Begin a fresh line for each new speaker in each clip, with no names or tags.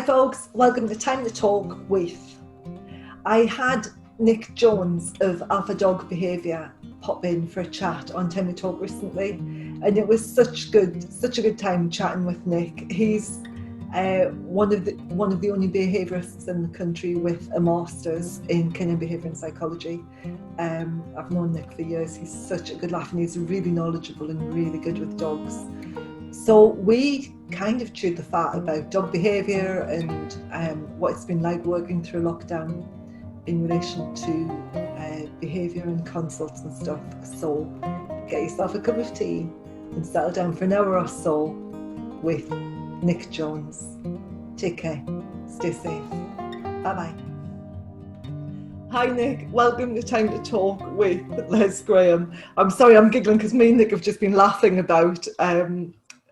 folks, welcome to Time to Talk with. I had Nick Jones of Alpha Dog Behaviour pop in for a chat on Time to Talk recently, and it was such a good time chatting with Nick. He's one of the only behaviourists in the country with a master's in canine behaviour and psychology. I've known Nick for years. He's such a good laugh and he's really knowledgeable and really good with dogs. So we kind of chewed the fat about dog behaviour and what it's been like working through lockdown in relation to behaviour and consults and stuff. So get yourself a cup of tea and settle down for an hour or so with Nick Jones. Take care. Stay safe. Bye-bye. Hi Nick, welcome to Time to Talk with Les Graham. I'm sorry I'm giggling because me and Nick have just been laughing about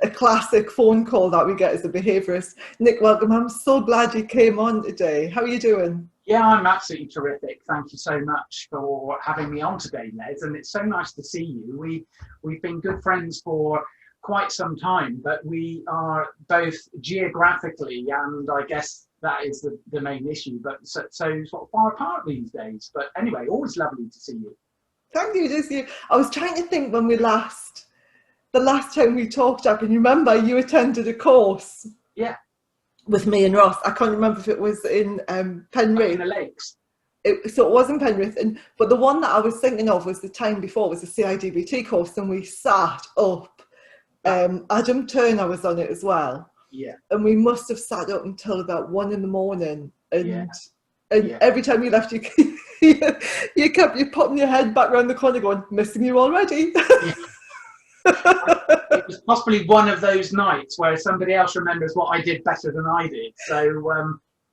a classic phone call that we get as a behaviourist. Nick, welcome. I'm so glad you came on today. How are you doing?
Yeah, I'm absolutely terrific. Thank you so much for having me on today, Les. And it's so nice to see you. We've been good friends for quite some time, but we are both geographically, and I guess that is the main issue, but so sort of far apart these days. But anyway, always lovely to see you.
Thank you, just you. I was trying to think when the last time we talked up, and you remember you attended a course.
Yeah.
With me and Ross. I can't remember if it was in Penrith.
In the Lakes.
So it was in Penrith, but the one that I was thinking of was the time before, was the CIDBT course, and we sat up. Adam Turner was on it as well.
Yeah.
And we must have sat up until about 1 a.m. And every time you left, you kept popping your head back around the corner going, missing you already.
Yeah. It was possibly one of those nights where somebody else remembers what I did better than I did. So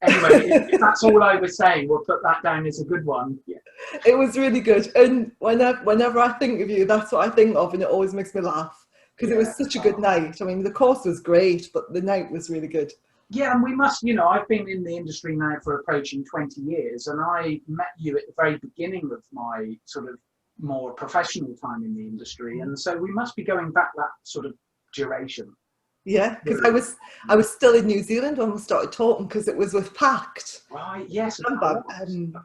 anyway, if that's all I was saying, we'll put that down as a good one. Yeah.
It was really good. And whenever I think of you, that's what I think of, and it always makes me laugh because it was such a good night. I mean, the course was great, but the night was really good.
Yeah, and we must, I've been in the industry now for approaching 20 years, and I met you at the very beginning of my sort of more professional time in the industry, and so we must be going back that sort of duration.
Yeah, because I was still in New Zealand when we started talking, because it was with Pact.
Right. Yes. Of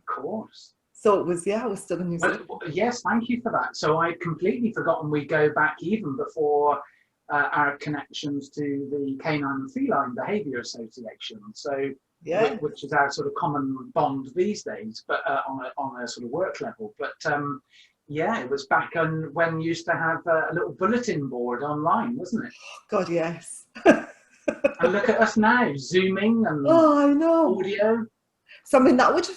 course.
So it was. Yeah, I was still in New Zealand.
Yes, thank you for that. So I'd completely forgotten we go back even before our connections to the Canine and Feline Behaviour Association. So yeah, which is our sort of common bond these days, but on a sort of work level. But yeah, it was back when you used to have a little bulletin board online, wasn't it?
God, yes.
And look at us now, Zooming and
I know.
Audio.
So I mean, that was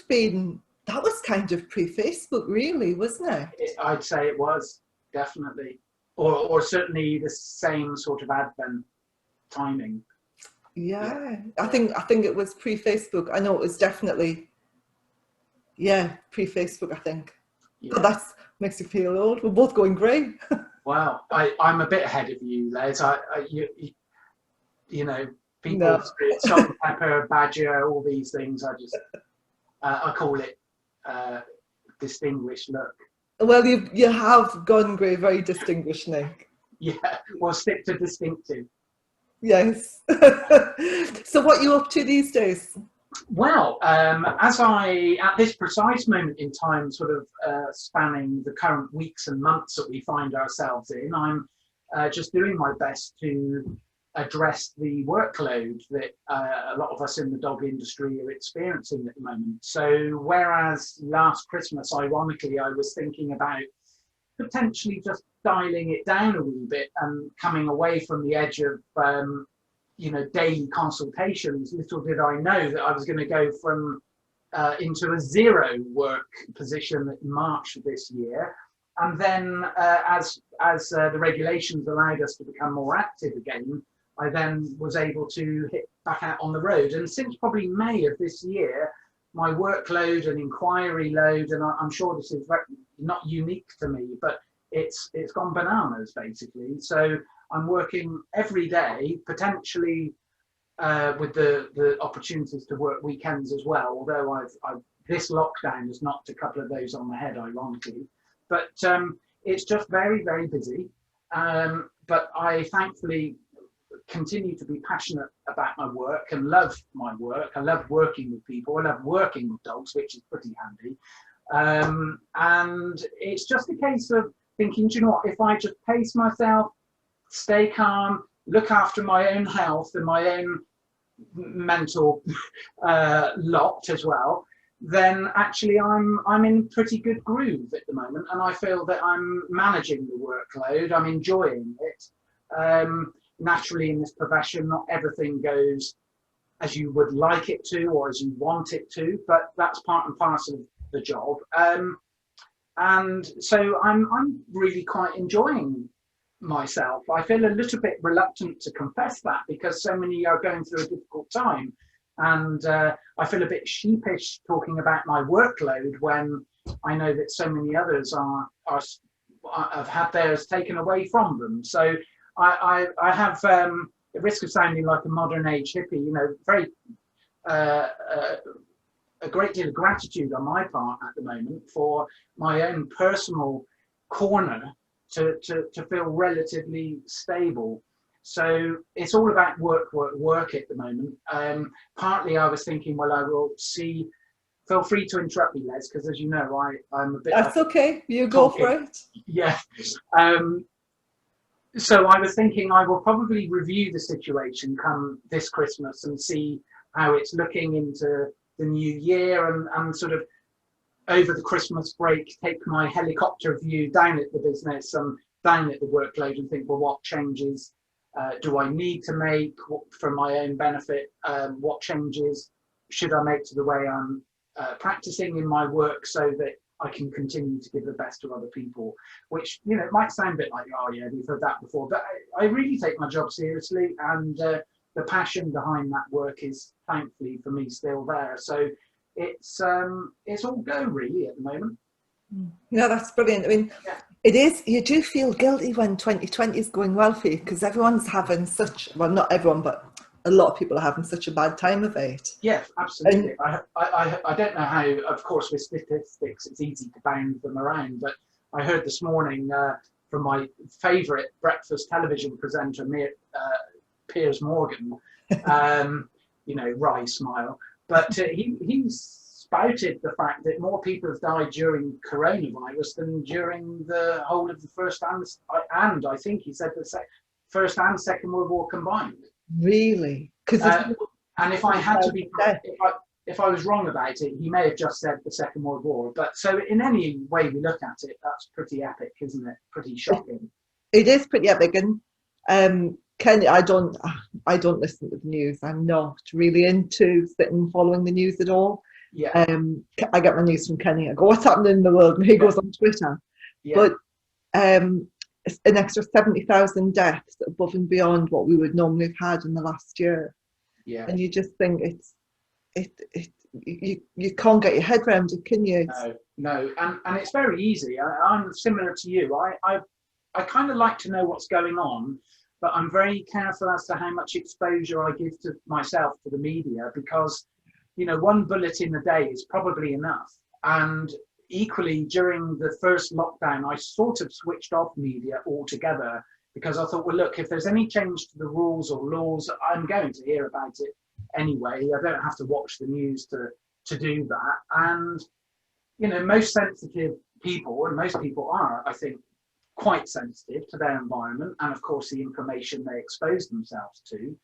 kind of pre-Facebook, really, wasn't it?
I'd say it was, definitely. Or certainly the same sort of advent timing.
Yeah. I think it was pre-Facebook. I know it was definitely, pre-Facebook, I think. Yeah. But that makes you feel old. We're both going grey.
Wow, I'm a bit ahead of you, Les. People, salt and pepper, badger, all these things. I call it distinguished look.
Well, you have gone grey, very distinguished, Nick.
Yeah, well, stick to distinctive.
Yes. So what are you up to these days?
Well, as at this precise moment in time, sort of spanning the current weeks and months that we find ourselves in, I'm just doing my best to address the workload that a lot of us in the dog industry are experiencing at the moment. So whereas last Christmas, ironically, I was thinking about potentially just dialing it down a wee bit and coming away from the edge of daily consultations, little did I know that I was going to go from into a zero work position in March of this year. And then as the regulations allowed us to become more active again, I then was able to hit back out on the road. And since probably May of this year, my workload and inquiry load, and I'm sure this is not unique to me, but it's gone bananas basically. So I'm working every day, potentially with the opportunities to work weekends as well. Although I've this lockdown has knocked a couple of those on the head, ironically. But it's just very, very busy. But I thankfully continue to be passionate about my work and love my work. I love working with people. I love working with dogs, which is pretty handy. And it's just a case of thinking, do you know what, if I just pace myself, stay calm, look after my own health and my own mental lot as well, then actually I'm in pretty good groove at the moment, and I feel that I'm managing the workload. I'm enjoying it. Naturally, in this profession, not everything goes as you would like it to or as you want it to, but that's part and parcel of the job. And so I'm really quite enjoying myself. I feel a little bit reluctant to confess that because so many are going through a difficult time, and I feel a bit sheepish talking about my workload when I know that so many others have had theirs taken away from them. So I have the risk of sounding like a modern age hippie, very a great deal of gratitude on my part at the moment for my own personal corner to feel relatively stable. So it's all about work at the moment. Partly I was thinking, well, I will see, feel free to interrupt me, Les, because as you know, I'm a bit...
That's okay, you go for it.
Yeah. So I was thinking I will probably review the situation come this Christmas and see how it's looking into the new year, and sort of over the Christmas break take my helicopter view down at the business and down at the workload and think, well, what changes do I need to make for my own benefit? What changes should I make to the way I'm practicing in my work so that I can continue to give the best to other people? Which, it might sound a bit like, oh yeah, we've heard that before, but I really take my job seriously, and the passion behind that work is thankfully for me still there. So it's all go really at the moment.
No, that's brilliant. I mean, it is, you do feel guilty when 2020 is going well for you, because everyone's having such, well, not everyone, but a lot of people are having such a bad time of it.
Yeah, absolutely. I don't know how, of course, with statistics, it's easy to bound them around, but I heard this morning from my favourite breakfast television presenter, Piers Morgan, wry smile, but he spouted the fact that more people have died during coronavirus than during the whole of the first and I think he said the First and Second World War combined.
Really?
And if I had to be, if I was wrong about it, he may have just said the Second World War. But so in any way we look at it, that's pretty epic, isn't it? Pretty shocking.
It is pretty epic, and Kenny, I don't listen to the news. I'm not really into sitting following the news at all.
Yeah.
I get my news from Kenny. I go, what's happening in the world? And he goes on Twitter. Yeah. But it's an extra 70,000 deaths above and beyond what we would normally have had in the last year.
Yeah.
And you just think you can't get your head around it, can you?
No. And it's very easy. I'm similar to you. I kind of like to know what's going on, but I'm very careful as to how much exposure I give to myself to the media, because one bulletin a day is probably enough. And equally, during the first lockdown, I sort of switched off media altogether, because I thought, well, look, if there's any change to the rules or laws, I'm going to hear about it anyway. I don't have to watch the news to do that. And, most sensitive people, and most people are, I think, quite sensitive to their environment and, of course, the information they expose themselves to.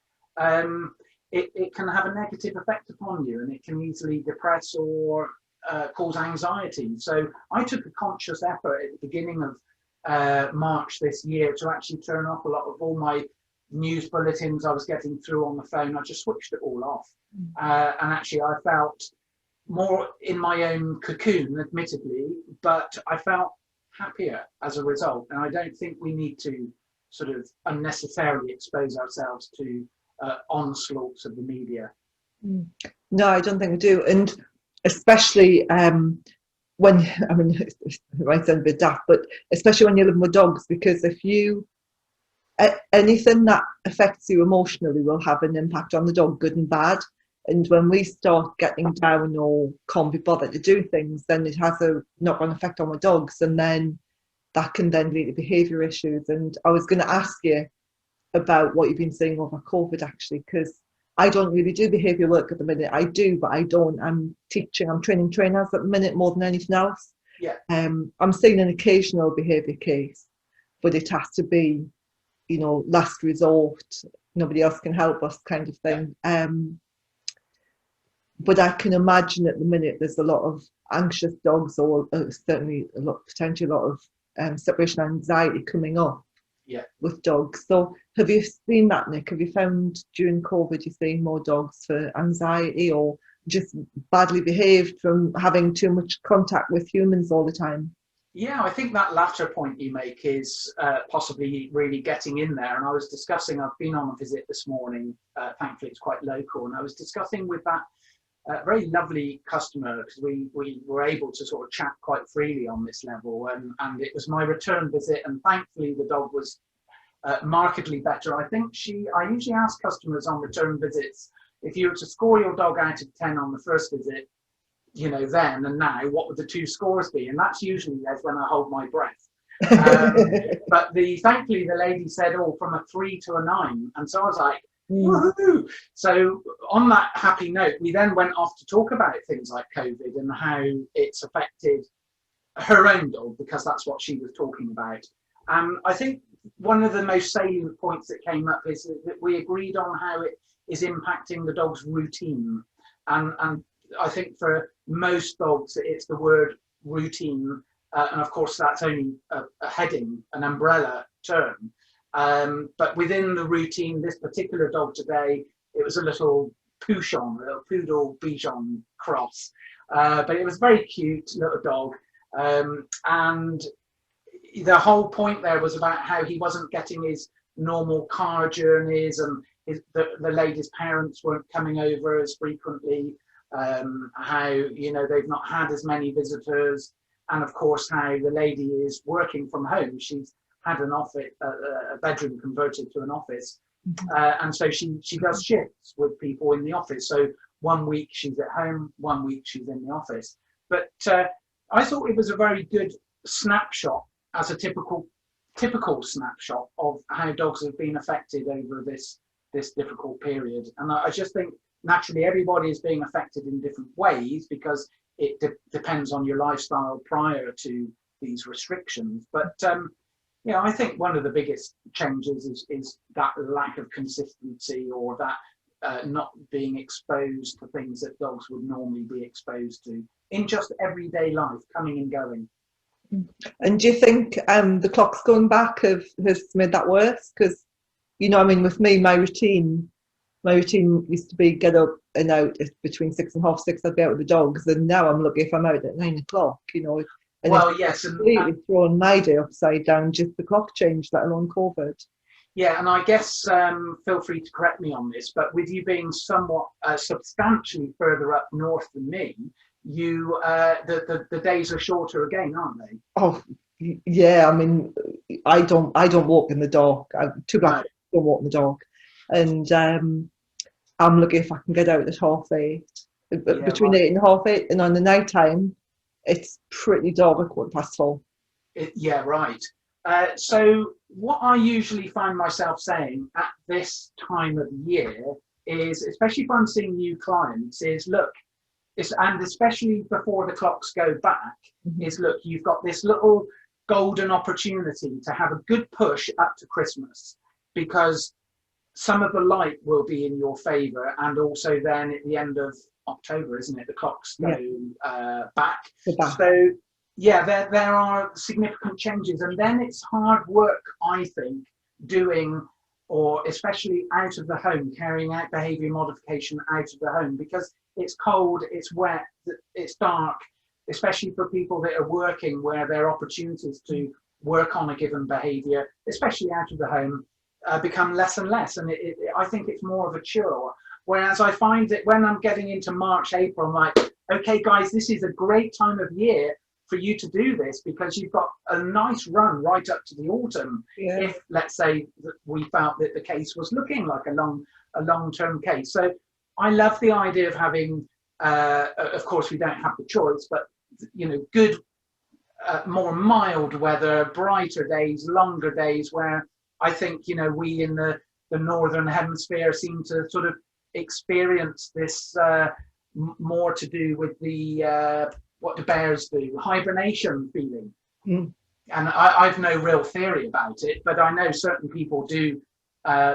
It can have a negative effect upon you, and it can easily depress or cause anxiety. So I took a conscious effort at the beginning of March this year to actually turn off a lot of all my news bulletins I was getting through on the phone. I just switched it all off. And actually I felt more in my own cocoon, admittedly, but I felt happier as a result. And I don't think we need to sort of unnecessarily expose ourselves to onslaughts of the media.
No, I don't think we do. And especially when, it might sound a bit daft, but especially when you're living with dogs, because if anything that affects you emotionally will have an impact on the dog, good and bad. And when we start getting down or can't be bothered to do things, then it has a knock-on effect on the dogs, and then that can then lead to behaviour issues. And I was going to ask you about what you've been seeing over COVID, actually, because I don't really do behaviour work at the minute. I do, but I don't. I'm teaching, I'm training trainers at the minute more than anything else.
Yeah.
I'm seeing an occasional behaviour case, but it has to be, you know, last resort. Nobody else can help us kind of thing. But I can imagine at the minute there's a lot of anxious dogs, or certainly potentially a lot of separation anxiety coming up with dogs. So have you seen that, Nick? Have you found during COVID you're seeing more dogs for anxiety, or just badly behaved from having too much contact with humans all the time?
Yeah, I think that latter point you make is possibly really getting in there. And I was discussing, I've been on a visit this morning, thankfully it's quite local, and I was discussing with that very lovely customer, because we were able to sort of chat quite freely on this level, and it was my return visit, and thankfully the dog was markedly better. I usually ask customers on return visits, if you were to score your dog out of 10 on the first visit, you know, then and now, what would the two scores be? And that's usually when I hold my breath. But thankfully the lady said, oh, from a 3 to a 9. And so I was like, woohoo! So on that happy note, we then went off to talk about things like COVID and how it's affected her own dog, because that's what she was talking about. I think one of the most salient points that came up is that we agreed on how it is impacting the dog's routine. And I think for most dogs, it's the word routine. And of course, that's only a heading, an umbrella term. But within the routine, this particular dog today, it was a little Pouchon, a little poodle Bichon cross. But it was very cute little dog. And the whole point there was about how he wasn't getting his normal car journeys, and the lady's parents weren't coming over as frequently, how, you know, they've not had as many visitors, and of course how the lady is working from home. She's had an office, a bedroom converted to an office, and so she does shifts with people in the office. So 1 week she's at home, 1 week she's in the office. But I thought it was a very good snapshot, as a typical snapshot of how dogs have been affected over this difficult period. And I just think naturally everybody is being affected in different ways, because it depends on your lifestyle prior to these restrictions. But yeah, I think one of the biggest changes is that lack of consistency, or that not being exposed to things that dogs would normally be exposed to in just everyday life, coming and going.
And do you think the clocks going back has made that worse? Because, you know, I mean, with me, my routine used to be get up and out between 6 and half 6. I'd be out with the dogs, and now I'm lucky if I'm out at 9 o'clock. You know, and
well, yes,
completely thrown my day upside down. Just the clock changed, let alone COVID.
Yeah, and I guess feel free to correct me on this, but with you being somewhat substantially further up north than me, you the days are shorter again, aren't they?
Oh yeah, I mean, I don't walk in the dark. I'm too black. Don't walk in the dark, and I'm lucky if I can get out at 8:30, between 8 and 8:30, and on the night time, it's pretty dark at 4:15.
Yeah, right. So what I usually find myself saying at this time of year is, especially if I'm seeing new clients, is look, and especially before the clocks go back, is look, you've got this little golden opportunity to have a good push up to Christmas, because some of the light will be in your favor, and also then at the end of October, isn't it, the clocks go back. So yeah, there are significant changes, and then it's hard work, I think, doing, or especially out of the home, carrying out behavior modification out of the home, because it's cold, it's wet, it's dark, especially for people that are working, where their opportunities to work on a given behavior, especially out of the home, become less and less. And I think it's more of a chore. Whereas I find that when I'm getting into March, April, I'm like, okay, guys, this is a great time of year for you to do this, because you've got a nice run right up to the autumn. Yeah. If, let's say, that we felt that the case was looking like a long-term case. So I love the idea of having, of course, we don't have the choice, but, you know, good, more mild weather, brighter days, longer days, where I think, you know, we in the northern hemisphere seem to sort of experienced this more to do with the what the bears do, hibernation feeling.
Mm.
And I've no real theory about it, but I know certain people do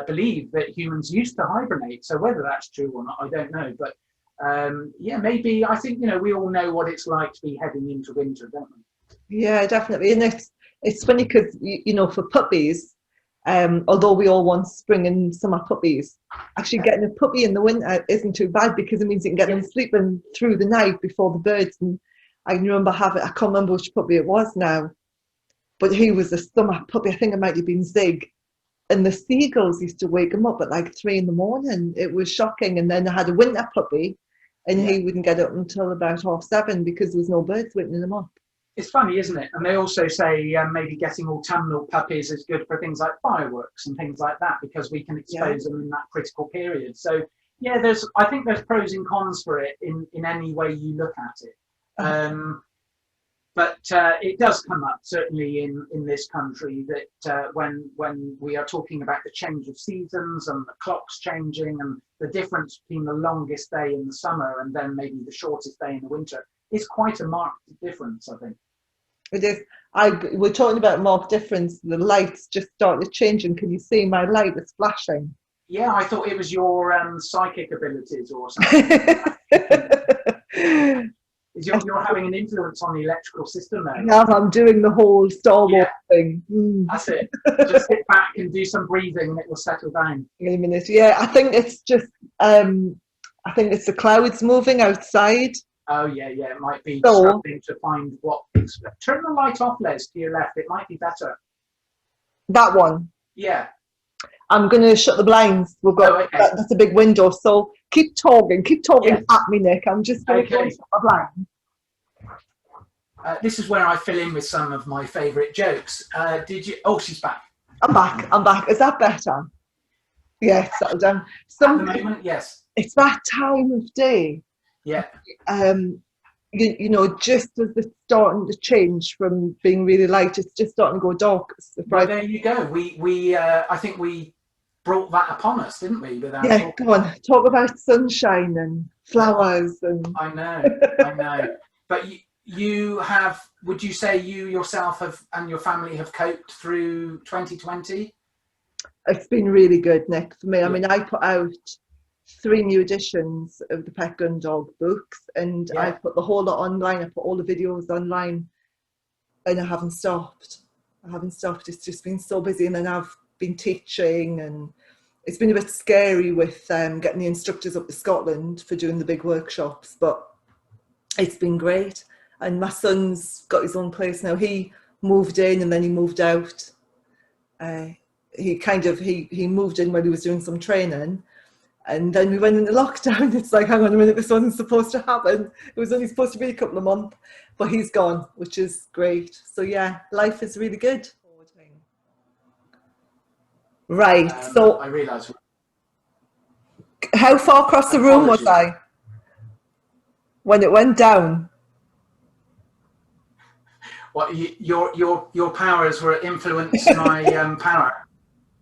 believe that humans used to hibernate. So whether that's true or not, I don't know. But yeah, maybe I think, we all know what it's like to be heading into winter, don't we?
Yeah, definitely. And it's funny because, for puppies, although we all want spring and summer puppies, actually getting a puppy in the winter isn't too bad because it means you can get them sleeping through the night before the birds. And I remember I can't remember which puppy it was now, but he was a summer puppy. I think it might have been Zig. And the seagulls used to wake him up at like 3 a.m. It was shocking. And then I had a winter puppy and he wouldn't get up until about 7:30 because there was no birds waking him up.
It's funny, isn't it? And they also say maybe getting autumnal puppies is good for things like fireworks and things like that because we can expose them in that critical period. So yeah, I think there's pros and cons for it in any way you look at it. But it does come up certainly in this country that when we are talking about the change of seasons and the clocks changing and the difference between the longest day in the summer and then maybe the shortest day in the winter, it's quite a marked difference, I think.
It is. We're talking about marked difference. The lights just started changing. Can you see my light is flashing?
Yeah, I thought it was your psychic abilities or something. You're having an influence on the electrical system there.
Yeah, I'm doing the whole Star Wars thing.
That's it. Just sit back and do some breathing and it will settle down.
In a minute. Yeah, I think it's just, I think it's the clouds moving outside.
Oh, yeah, it might be struggling to find what. Turn the light off, Les, to your left. It might be better.
That one?
Yeah.
I'm going to shut the blinds. We've got that's a big window. So keep talking at me, Nick. I'm just going to shut the blinds.
This is where I fill in with some of my favourite jokes. Did you? Oh, she's back.
I'm back. Is that better? Yes, settle down.
At the moment, yes.
It's that time of day.
Yeah.
Just as it's starting to change from being really light, it's just starting to go dark.
Well, there you go. We I think we brought that upon us, didn't we? Go
on. Talk about sunshine and flowers and.
I know. But you have. Would you say you yourself have and your family have coped through 2020?
It's been really good, Nick. For me, I mean, I put out 3 new editions of the Pet Gun Dog books, and I put the whole lot online. I put all the videos online, and I haven't stopped. It's just been so busy, and then I've been teaching, and it's been a bit scary with getting the instructors up to Scotland for doing the big workshops, but it's been great. And my son's got his own place now. He moved in and then he moved out. He moved in when he was doing some training. And then we went into lockdown. It's like, hang on a minute, this wasn't supposed to happen. It was only supposed to be a couple of months, but he's gone, which is great. So yeah, life is really good. Right, so
I realised.
How far across the room was I when it went down?
What your powers were influenced my power.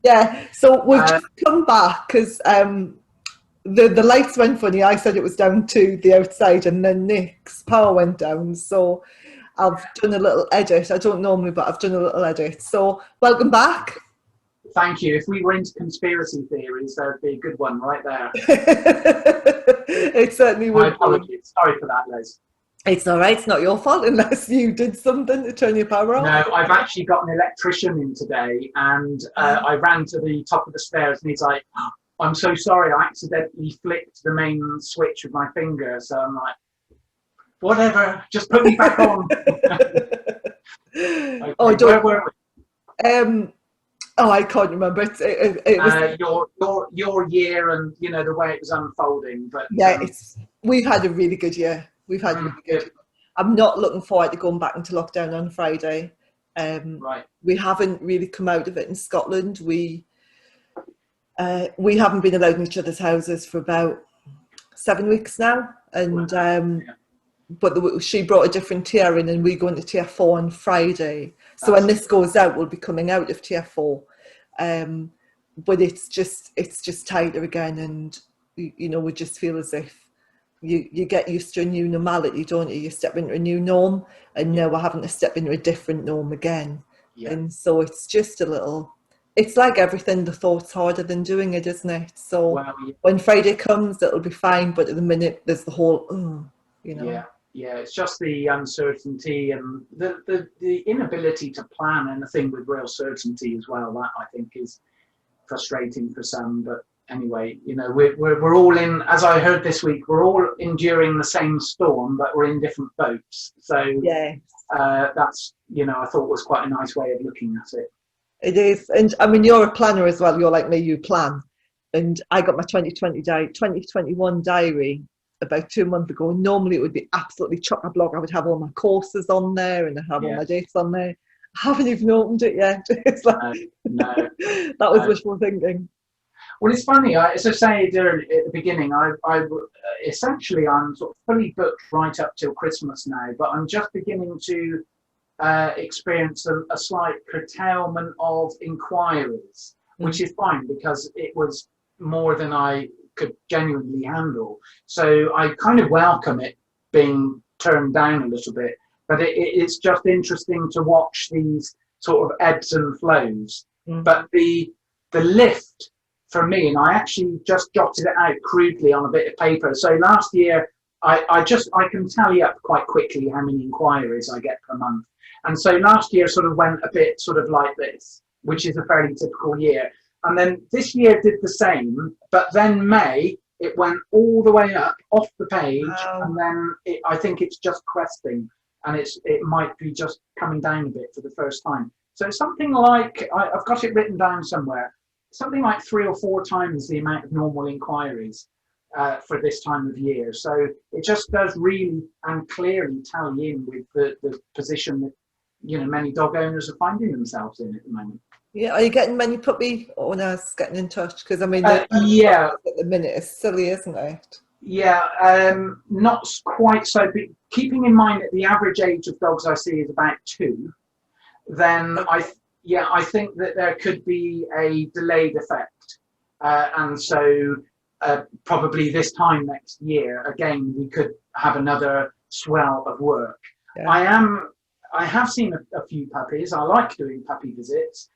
Yeah, so we've just come back because the lights went funny. I said it was down to the outside, and then Nick's power went down. So I've done a little edit. I don't normally, but I've done a little edit. So welcome back.
Thank you. If we were into conspiracy theories, there would be a good one right there.
It certainly would.
My apologies. Sorry for that, Les.
It's all right. It's not your fault unless you did something to turn your power off.
No, I've actually got an electrician in today, and I ran to the top of the stairs, and he's like, oh, "I'm so sorry, I accidentally flicked the main switch with my finger." So I'm like, "Whatever, just put me back on." Okay,
Oh, don't.
Where were we?
I can't remember. It was
your year, and the way it was unfolding. But
yeah, we've had a really good year. We've had really good. I'm not looking forward to going back into lockdown on Friday.
Right.
We haven't really come out of it in Scotland. We haven't been allowed in each other's houses for about 7 weeks now, and but she brought a different tier in, and we go into tier 4 on Friday. So when this goes out, we'll be coming out of tier 4. But it's just tighter again, and we just feel as if you get used to a new normality, don't you? You step into a new norm, and now we're having to step into a different norm again.
Yeah.
And so it's just a little, it's like everything, the thought's harder than doing it, isn't it? So
Well, yeah.
when Friday comes, it'll be fine, but at the minute there's the whole,
Yeah, it's just the uncertainty and the inability to plan anything with real certainty as well. That I think is frustrating for some. But anyway, we're all in, as I heard this week, we're all enduring the same storm, but we're in different boats. So
yeah,
that's, I thought was quite a nice way of looking at it.
it is. And I mean, you're a planner as well. You're like me, you plan. And I got my 2021 diary about 2 months ago. Normally it would be absolutely chock-a-block. I would have all my courses on there and I have all my dates on there. I haven't even opened it yet. It's like,
no,
that was wishful thinking.
Well, it's funny. As I said at the beginning, I essentially I'm sort of fully booked right up till Christmas now, but I'm just beginning to experience a slight curtailment of inquiries, which is fine because it was more than I could genuinely handle. So I kind of welcome it being turned down a little bit, but it's just interesting to watch these sort of ebbs and flows. But the lift for me, and I actually just jotted it out crudely on a bit of paper. So last year, I can tally up quite quickly how many inquiries I get per month. And so last year sort of went a bit sort of like this, which is a fairly typical year. And then this year did the same, but then May, it went all the way up off the page. Wow. And then I think it's just cresting, and it might be just coming down a bit for the first time. So something like, I've got it written down somewhere, something like 3 or 4 times the amount of normal inquiries for this time of year. So it just does really and clearly tally in with the position that, many dog owners are finding themselves in at the moment.
Yeah, are you getting many puppy owners getting in touch? Because I mean,
yeah,
at the minute it's silly, isn't it?
Yeah, not quite so. But keeping in mind that the average age of dogs I see is about 2, then I think that there could be a delayed effect, and so probably this time next year again we could have another swell of work. Yeah. I have seen a few puppies. I like doing puppy visits.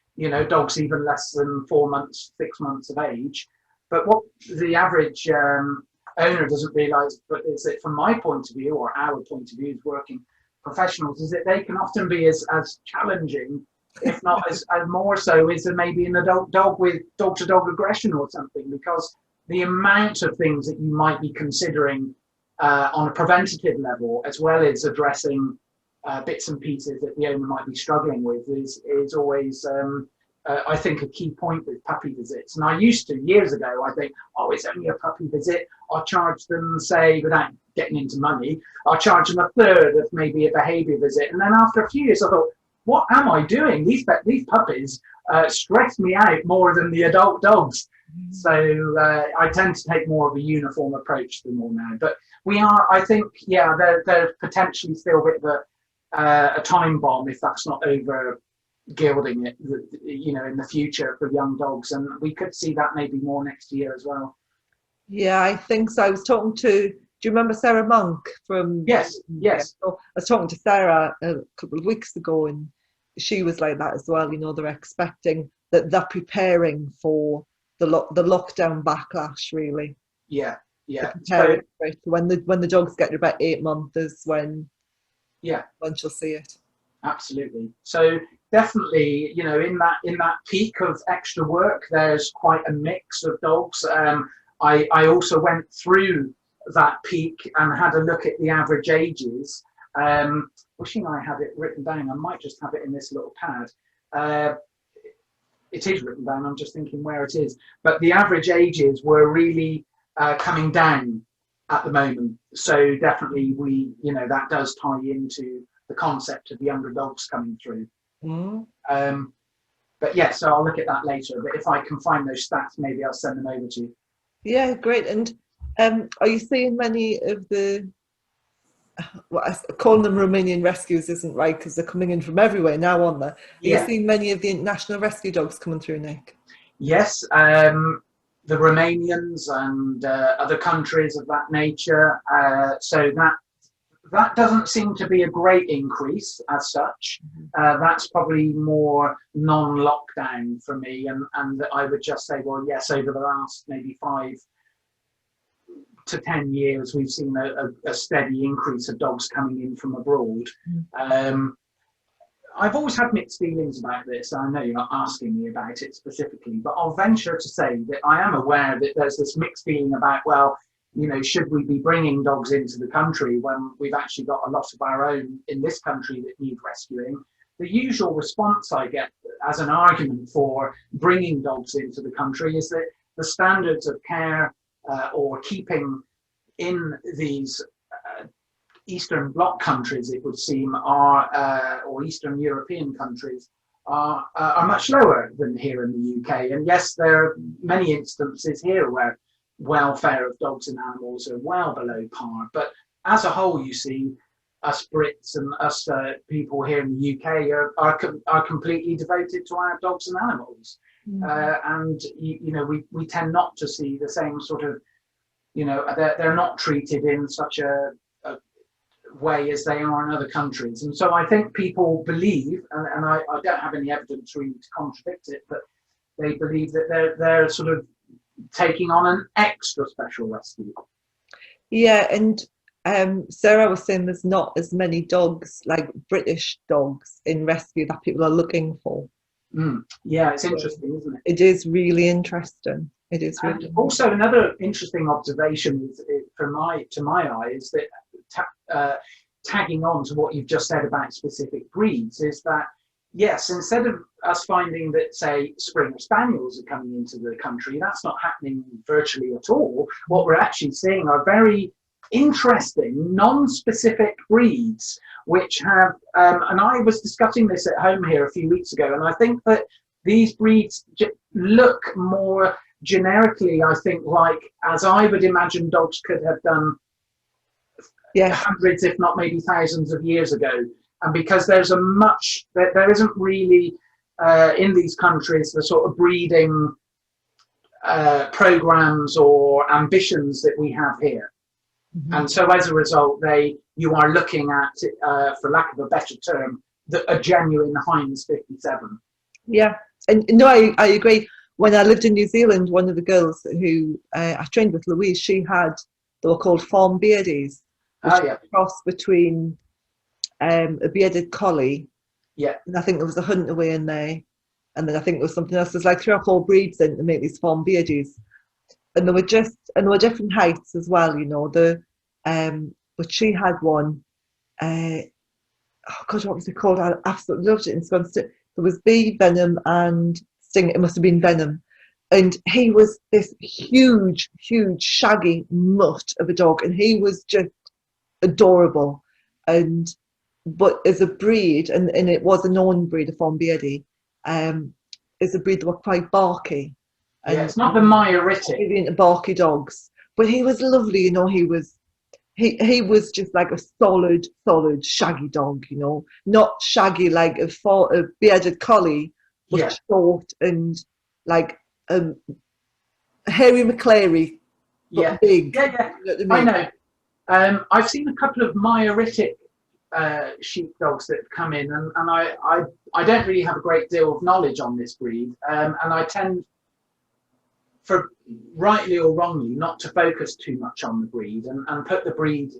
Dogs even less than 4 months, 6 months of age. But what the average owner doesn't realise, but is that from my point of view, or our point of view as working professionals, is that they can often be as challenging, if not as more so, as maybe an adult dog with dog-to-dog aggression or something, because the amount of things that you might be considering on a preventative level, as well as addressing bits and pieces that the owner might be struggling with, is always, I think, a key point with puppy visits. And I used to, years ago, I think, it's only a puppy visit. I'll charge them, say, without getting into money, I'll charge them a third of maybe a behaviour visit. And then after a few years, I thought, what am I doing? These puppies stress me out more than the adult dogs. So I tend to take more of a uniform approach to them all now. But we are, I think, they're potentially still a bit of a time bomb if that's not over gilding it, in the future for young dogs. And we could see that maybe more next year as well. Yeah,
I think so. I was talking to, do you remember Sarah Monk from?
Yes.
I was talking to Sarah a couple of weeks ago, and she was like that as well. They're expecting that they're preparing for the lockdown backlash, really.
Yeah.
So, when the dogs get to about 8 months is when she'll see it.
Absolutely. So definitely, in that peak of extra work, there's quite a mix of dogs. I also went through that peak and had a look at the average ages. Wishing I had it written down. I might just have it in this little pad. It is written down. I'm just thinking where it is. But the average ages were really coming down at the moment. So definitely that does tie into the concept of younger dogs coming through. But yeah, so I'll look at that later. But if I can find those stats, maybe I'll send them over to you.
Yeah, great. And are you seeing many of the, calling them Romanian rescues isn't right because they're coming in from everywhere now, aren't they? Are you seeing many of the international rescue dogs coming through, Nick?
Yes. the Romanians and other countries of that nature. So that doesn't seem to be a great increase as such. That's probably more non-lockdown for me, and I would just say, well, yes, over the last maybe 5 to 10 years, we've seen a steady increase of dogs coming in from abroad. I've always had mixed feelings about this. I know you're not asking me about it specifically, but I'll venture to say that I am aware that there's this mixed feeling about, well, you know, should we be bringing dogs into the country when we've actually got a lot of our own in this country that need rescuing? The usual response I get as an argument for bringing dogs into the country is that the standards of care or keeping in these Eastern Bloc countries, it would seem, or Eastern European countries, are much lower than here in the UK. And yes, there are many instances here where welfare of dogs and animals are well below par. But as a whole, you see, us Brits and us people here in the UK are completely devoted to our dogs and animals. And you know, we tend not to see the same sort of, you know, they're not treated in such a way as they are in other countries. And so I think people believe, and I don't have any evidence really to contradict it, but they believe that they're sort of taking on an extra special rescue.
Yeah, and Sarah was saying there's not as many dogs, like British dogs, in rescue that people are looking for.
Yeah, it's interesting, isn't it?
It is really interesting. It is really.
And also, another interesting observation to my eye is that tagging on to what you've just said about specific breeds is that, yes, instead of us finding that, say, Springer Spaniels are coming into the country, that's not happening virtually at all. What we're actually seeing are very interesting, non-specific breeds, which have, and I was discussing this at home here a few weeks ago, and I think that these breeds look more generically, I think, like, as I would imagine dogs could have done hundreds, if not maybe thousands of years ago. And because there isn't really in these countries the sort of breeding programs or ambitions that we have here. And so as a result, you are looking at, for lack of a better term, a genuine Heinz 57.
Yeah, and no, I agree. When I lived in New Zealand, one of the girls who I trained with, Louise, they were called fawn beardies, which is a cross between a bearded collie, and I think there was a huntaway in there, and then I think there was something else. There's like 3 or 4 breeds in to make these fawn beardies, and they were different heights as well, you know. But she had one. Oh God, what was it called? I absolutely loved it. There was bee venom and sting. It must have been venom, and he was this huge, shaggy mutt of a dog, and he was just adorable. But as a breed, and it was a known breed, a fawn beardie, as a breed, they were quite barky.
And it's not the Meyer-Rittick.
Really into barky dogs, but he was lovely, you know. He was just like a solid shaggy dog, you know, not shaggy like a bearded collie, but short and like Harry McClary, but big.
Yeah. You know what I mean? I know. I've seen a couple of Meyer-Rittick sheepdogs that have come in, and I don't really have a great deal of knowledge on this breed, and I tend, for rightly or wrongly, not to focus too much on the breed and put the breed,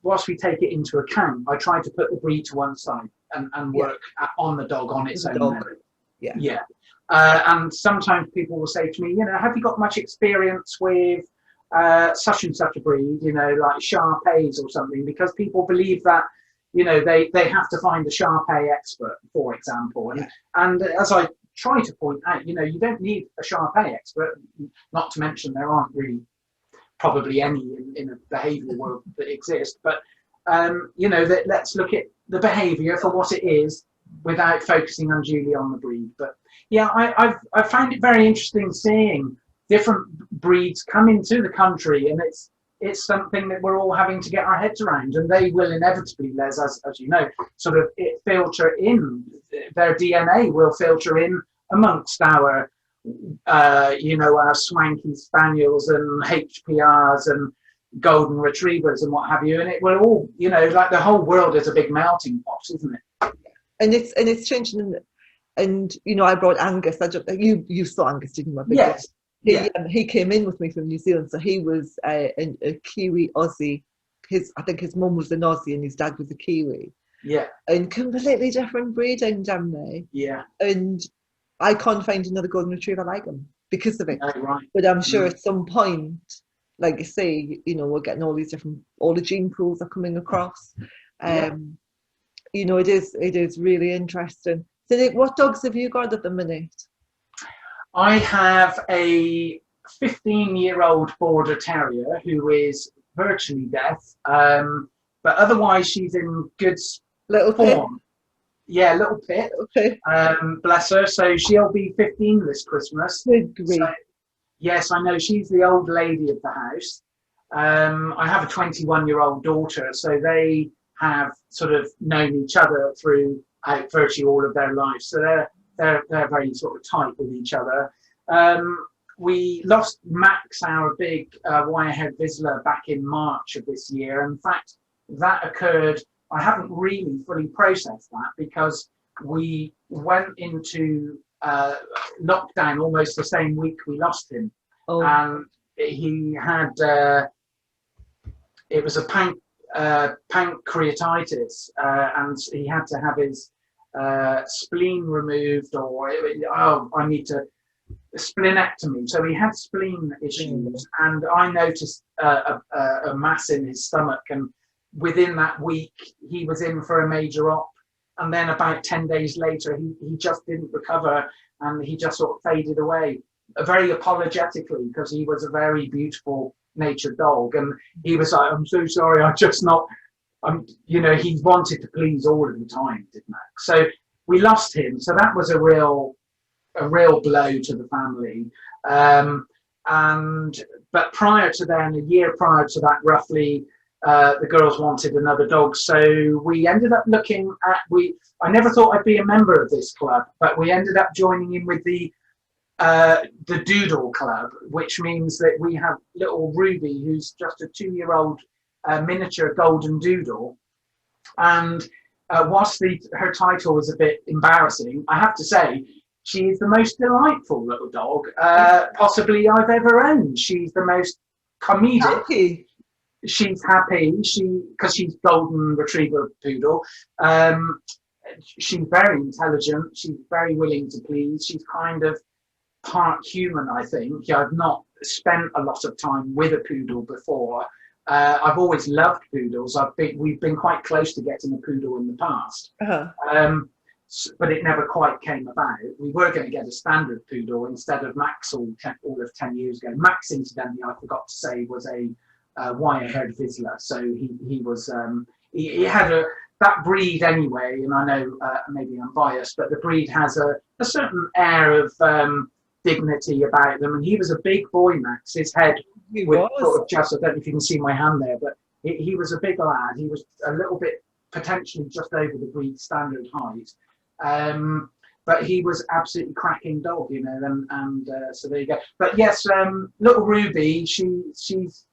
whilst we take it into account, I try to put the breed to one side and work on the dog on its own merit. And sometimes people will say to me, you know, have you got much experience with such and such a breed, you know, like Shar-Peis or something, because people believe that, you know, they have to find a Shar-Pei expert, for example. And as I try to point out, you know, you don't need a Shar-Pei expert, not to mention there aren't really probably any in a behavioural world that exist, but you know, let's look at the behaviour for what it is without focusing unduly on the breed. But yeah, I found it very interesting seeing different breeds come into the country, and it's something that we're all having to get our heads around, and they will inevitably, Les, as you know, sort of filter in, their DNA will filter in amongst our you know, our swanky spaniels and HPRs and golden retrievers and what have you, and it will all, you know, like the whole world is a big melting pot, isn't it?
And it's changing. And you know, I brought Angus. You saw Angus, didn't you?
Yes. Yeah.
He came in with me from New Zealand, so he was a Kiwi Aussie. I think his mum was an Aussie and his dad was a Kiwi.
Yeah.
And completely different breeding, damn they.
Yeah.
And I can't find another golden retriever like him because of it.
Oh, right.
But I'm sure at some point, like you say, you know, we're getting all the gene pools are coming across. You know, it is really interesting. So Nick, what dogs have you got at the minute?
I have a 15-year-old border terrier who is virtually deaf, but otherwise she's in good
little
form.
Pit?
Yeah, little Pit.
Okay.
Bless her. So she'll be 15 this Christmas.
Good grief.
So, yes, I know, she's the old lady of the house. I have a 21-year-old daughter, so they have sort of known each other throughout virtually all of their lives. So they're very sort of tight with each other. We lost Max, our big wire-haired Vizsla, back in March of this year. In fact, that occurred, I haven't really fully processed that because we went into lockdown almost the same week we lost him.
Oh.
And he had, it was a pancreatitis, and he had to have his spleen removed, or I need to splenectomy. So he had spleen issues, and I noticed a mass in his stomach, and within that week he was in for a major op, and then about 10 days later he just didn't recover, and he just sort of faded away, very apologetically, because he was a very beautiful natured dog, and he was like, I'm so sorry, you know, he wanted to please all of the time, did Max. So we lost him. So that was a real blow to the family. But prior to then, a year prior to that, roughly, the girls wanted another dog. So we ended up looking at, I never thought I'd be a member of this club, but we ended up joining in with the Doodle Club, which means that we have little Ruby, who's just a 2-year-old miniature golden doodle. And whilst her title is a bit embarrassing, I have to say she is the most delightful little dog possibly I've ever owned. She's the most comedic.
Happy.
She's happy. Because she's golden retriever poodle. She's very intelligent. She's very willing to please. She's kind of part human, I think. I've not spent a lot of time with a poodle before. I've always loved poodles. We've been quite close to getting a poodle in the past, but it never quite came about. We were going to get a standard poodle instead of Max all of 10 years ago. Max, incidentally, I forgot to say, was a wire-haired Vizsla. So he was he had that breed anyway, and I know maybe I'm biased, but the breed has a certain air of dignity about them, and he was a big boy, Max. His head sort of just, I don't know if you can see my hand there, but he was a big lad. He was a little bit potentially just over the breed standard height, but he was absolutely cracking dog, you know. And so there you go. But yes, little Ruby, she's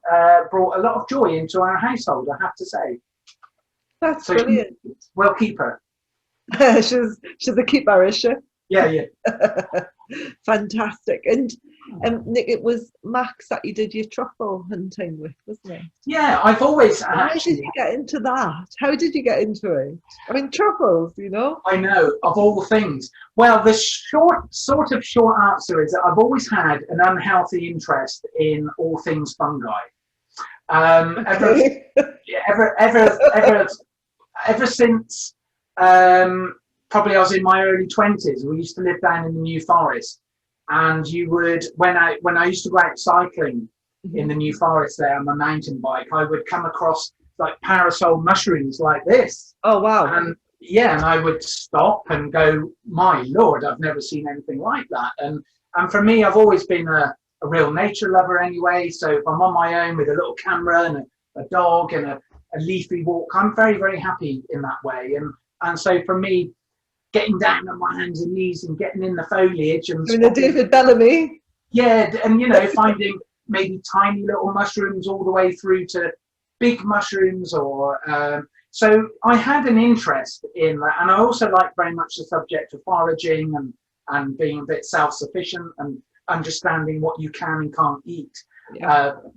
brought a lot of joy into our household, I have to say.
That's brilliant.
We'll keep her.
she's a keeper, is she?
Yeah.
Fantastic. And Nick, it was Max that you did your truffle hunting with, wasn't it?
Yeah, I've always
How did you get into that? How did you get into it? I mean, truffles, you know?
I know, of all things. Well, the short answer is that I've always had an unhealthy interest in all things fungi. Ever since probably I was in my early 20s. We used to live down in the New Forest, and you would, when I used to go out cycling in the New Forest there on my mountain bike, I would come across like parasol mushrooms like this.
Oh wow!
And yeah, and I would stop and go, my lord, I've never seen anything like that. And for me, I've always been a real nature lover anyway. So if I'm on my own with a little camera and a dog and a leafy walk, I'm very, very happy in that way. And so for me, getting down on my hands and knees and getting in the foliage and
Doing a David Bellamy.
yeah, and you know, finding maybe tiny little mushrooms all the way through to big mushrooms, or so I had an interest in that, and I also like very much the subject of foraging and being a bit self-sufficient and understanding what you can and can't eat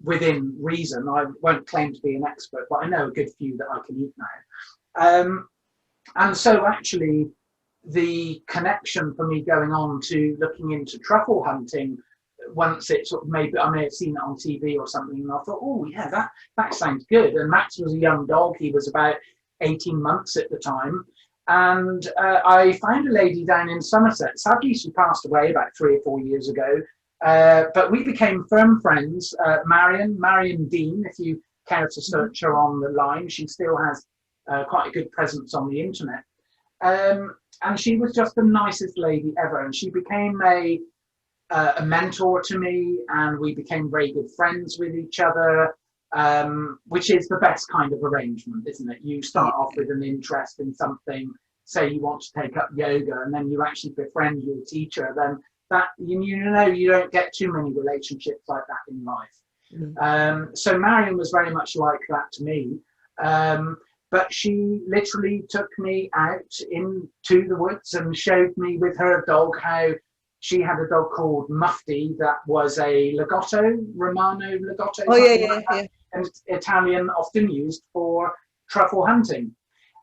within reason. I won't claim to be an expert, but I know a good few that I can eat now. And so actually the connection for me going on to looking into truffle hunting, once it sort of maybe I may have seen it on TV or something, and I thought, oh yeah, that sounds good. And Max was a young dog; he was about 18 months at the time, and I found a lady down in Somerset. Sadly, she passed away about 3 or 4 years ago, but we became firm friends. Marion Dean, if you care to search her on the line, she still has quite a good presence on the internet. And she was just the nicest lady ever, and she became a mentor to me, and we became very good friends with each other, which is the best kind of arrangement, isn't it? You start off with an interest in something, say you want to take up yoga, and then you actually befriend your teacher, then that you don't get too many relationships like that in life. So Marion was very much like that to me. But she literally took me out into the woods and showed me with her dog how she had a dog called Mufti that was a Romano Lagotto.
Oh yeah.
And Italian, often used for truffle hunting.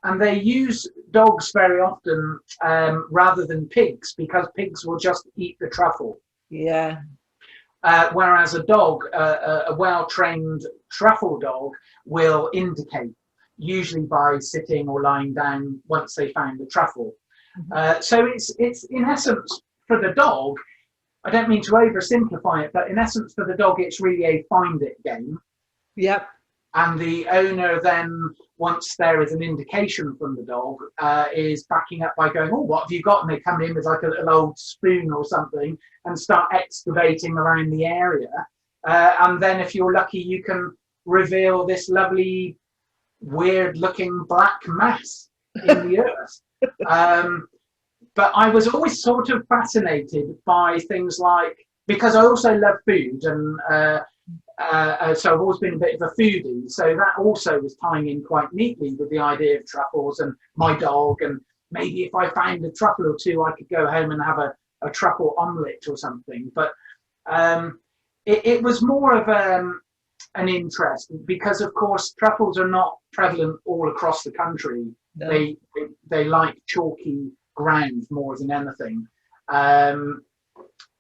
And they use dogs very often rather than pigs, because pigs will just eat the truffle.
Yeah.
Whereas a dog, a well-trained truffle dog, will indicate, usually by sitting or lying down once they found the truffle. So it's in essence for the dog, I don't mean to oversimplify it, but in essence for the dog it's really a find it game.
Yep.
And the owner then, once there is an indication from the dog, is backing up by going, oh, what have you got? And they come in with like a little old spoon or something and start excavating around the area. And then if you're lucky, you can reveal this lovely weird looking black mass in the earth. But I was always sort of fascinated by things like, because I also love food, and so I've always been a bit of a foodie, so that also was tying in quite neatly with the idea of truffles and my dog, and maybe if I found a truffle or two I could go home and have a truffle omelette or something. But it was more of an interest, because of course truffles are not prevalent all across the country. No. They like chalky ground more than anything,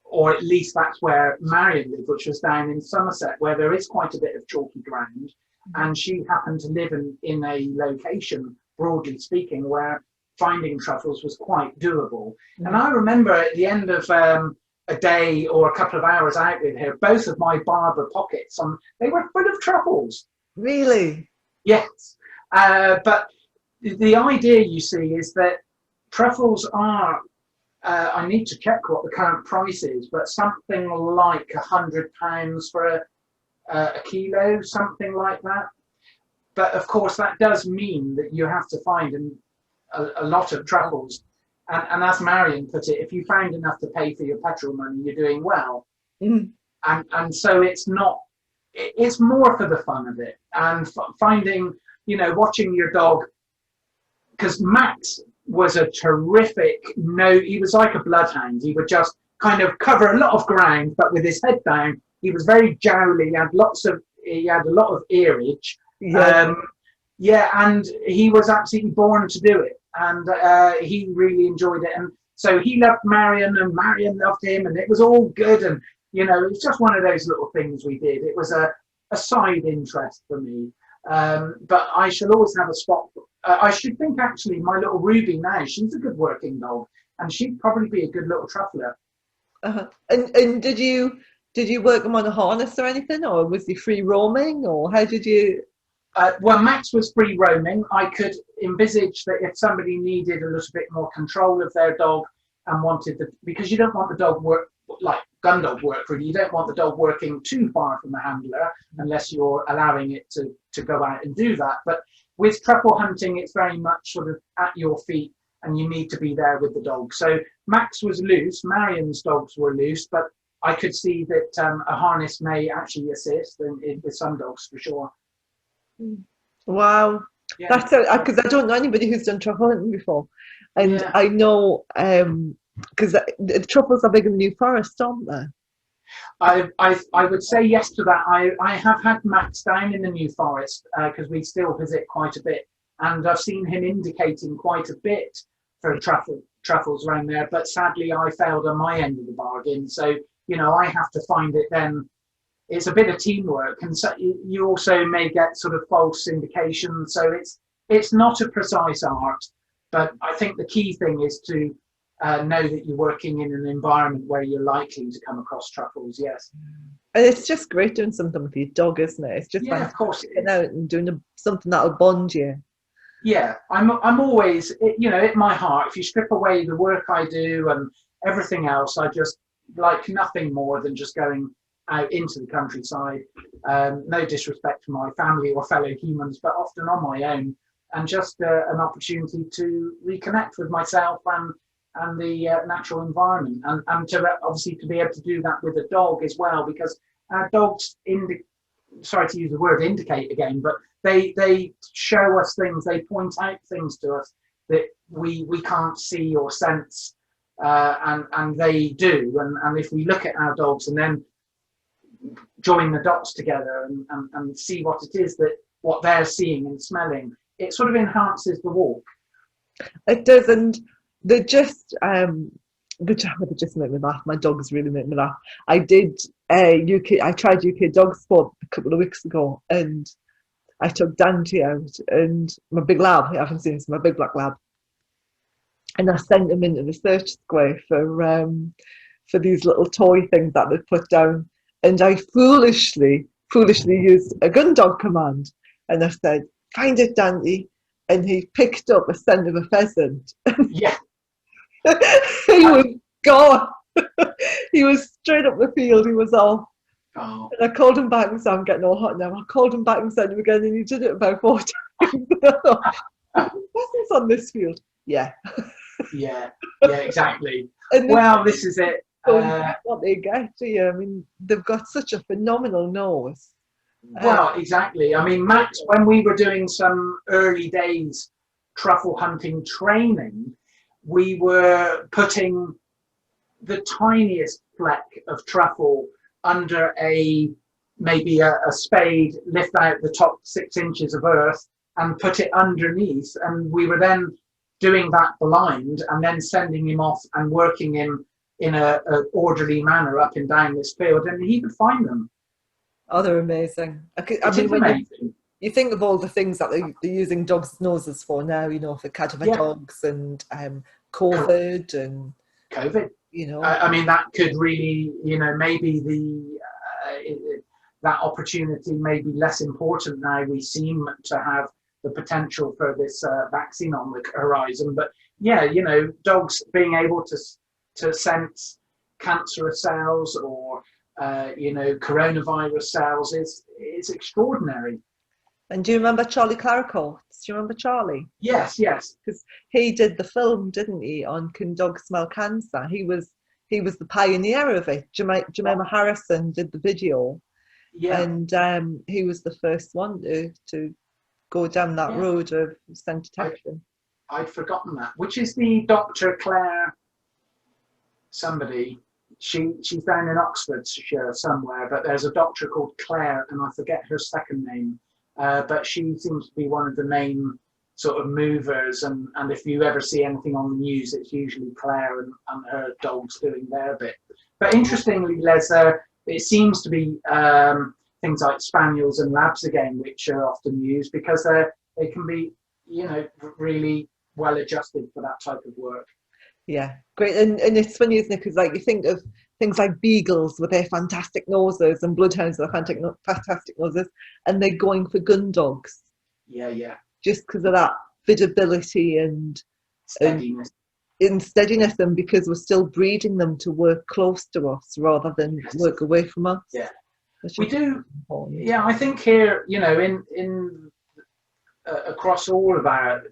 or at least that's where Marion lived, which was down in Somerset, where there is quite a bit of chalky ground. And she happened to live in a location, broadly speaking, where finding truffles was quite doable. And I remember at the end of a day or a couple of hours out with her, both of my Barber pockets, they were full of truffles.
Really?
Yes. But the idea, you see, is that truffles are, I need to check what the current price is, but something like £100 for a kilo, something like that. But of course, that does mean that you have to find a lot of truffles. And as Marion put it, if you found enough to pay for your petrol money, you're doing well. And so it's more for the fun of it, and finding, watching your dog, because Max was a terrific, he was like a bloodhound. He would just kind of cover a lot of ground, but with his head down. He was very jowly. He had a lot of earage. And he was absolutely born to do it. And he really enjoyed it. And so he loved Marion, and Marion loved him, and it was all good. And, it was just one of those little things we did. It was a side interest for me. But I shall always have a spot. I should think, actually, my little Ruby now, she's a good working dog, and she'd probably be a good little truffler.
And did you work them on a harness or anything, or was he free roaming, or how did you?
Well, Max was free roaming. I could envisage that if somebody needed a little bit more control of their dog and wanted because you don't want the dog work like gun dog work, really. You don't want the dog working too far from the handler unless you're allowing it to go out and do that. But with truffle hunting, it's very much sort of at your feet, and you need to be there with the dog. So Max was loose, Marian's dogs were loose, but I could see that a harness may actually assist with some dogs for sure.
Wow.
Yeah.
That's because I don't know anybody who's done truffle hunting before, and
Yeah.
I know because the truffles are big in the New Forest, aren't they?
I would say yes to that. I have had Max down in the New Forest because we still visit quite a bit, and I've seen him indicating quite a bit for truffles around there. But sadly, I failed on my end of the bargain. So I have to find it then. It's a bit of teamwork, and so you also may get sort of false indications. So it's not a precise art, but I think the key thing is to know that you're working in an environment where you're likely to come across truffles. Yes,
and it's just great doing something with your dog, isn't it? It's just
of course,
getting out and doing something that'll bond you.
Yeah, I'm always, at my heart, if you strip away the work I do and everything else, I just like nothing more than just going out into the countryside. No disrespect to my family or fellow humans, but often on my own, and just an opportunity to reconnect with myself and the natural environment, and to obviously to be able to do that with a dog as well, because our dogs sorry to use the word indicate again, but they show us things, they point out things to us that we can't see or sense, and they do. And if we look at our dogs and then join the dots together and see what it is what they're seeing and smelling, it sort of enhances the walk.
It does, and they just they just make me laugh. My dogs really make me laugh. I tried UK dog sport a couple of weeks ago, and I took Dante out and my big lab. I haven't seen this, my big black lab, and I sent him into the search square for these little toy things that they put down, and I foolishly used a gun dog command, and I said, "Find it, Dante," and he picked up a scent of a pheasant.
Yeah.
He was gone. He was straight up the field. He was off.
Oh.
And I called him back and said, "I'm getting all hot now." I called him back and sent him again, and he did it about 4 times. What's on this field? Yeah.
Yeah, exactly. Well, this is it.
What they get to you. I mean, they've got such a phenomenal nose.
Well, exactly. I mean, Max, when we were doing some early days truffle hunting training, we were putting the tiniest fleck of truffle under maybe a spade, lift out the top 6 inches of earth and put it underneath. And we were then doing that blind and then sending him off and working him in a orderly manner up and down this field, and he would find them.
Oh, they're amazing.
Amazing.
You think of all the things that they're using dogs' noses for now, for cadaver dogs and COVID and
COVID. I mean, that could really, maybe that opportunity may be less important now. We seem to have the potential for this vaccine on the horizon, but yeah, dogs being able to sense cancerous cells or coronavirus cells is extraordinary.
And do you remember Charlie Claricourt? Do you remember Charlie?
Yes.
Because he did the film, didn't he, on Can Dogs Smell Cancer? He was the pioneer of it. Jemima Harrison did the video, and he was the first one to go down that road of scent detection.
I'd forgotten that. Which is the Dr. Claire somebody? She's down in Oxfordshire somewhere, but there's a doctor called Claire, and I forget her second name. But she seems to be one of the main sort of movers, and if you ever see anything on the news, it's usually Claire and her dogs doing their bit. But interestingly, Les, it seems to be things like spaniels and labs again, which are often used because they can be, really well adjusted for that type of work.
Yeah, great. And it's funny, isn't it? Because you think of things like beagles with their fantastic noses and bloodhounds with their fantastic noses, and they're going for gun dogs.
Yeah.
Just because of that vidability and
steadiness.
And steadiness, and because we're still breeding them to work close to us rather than work away from us.
Yeah, we do. Important. Yeah, I think here, in across all of our,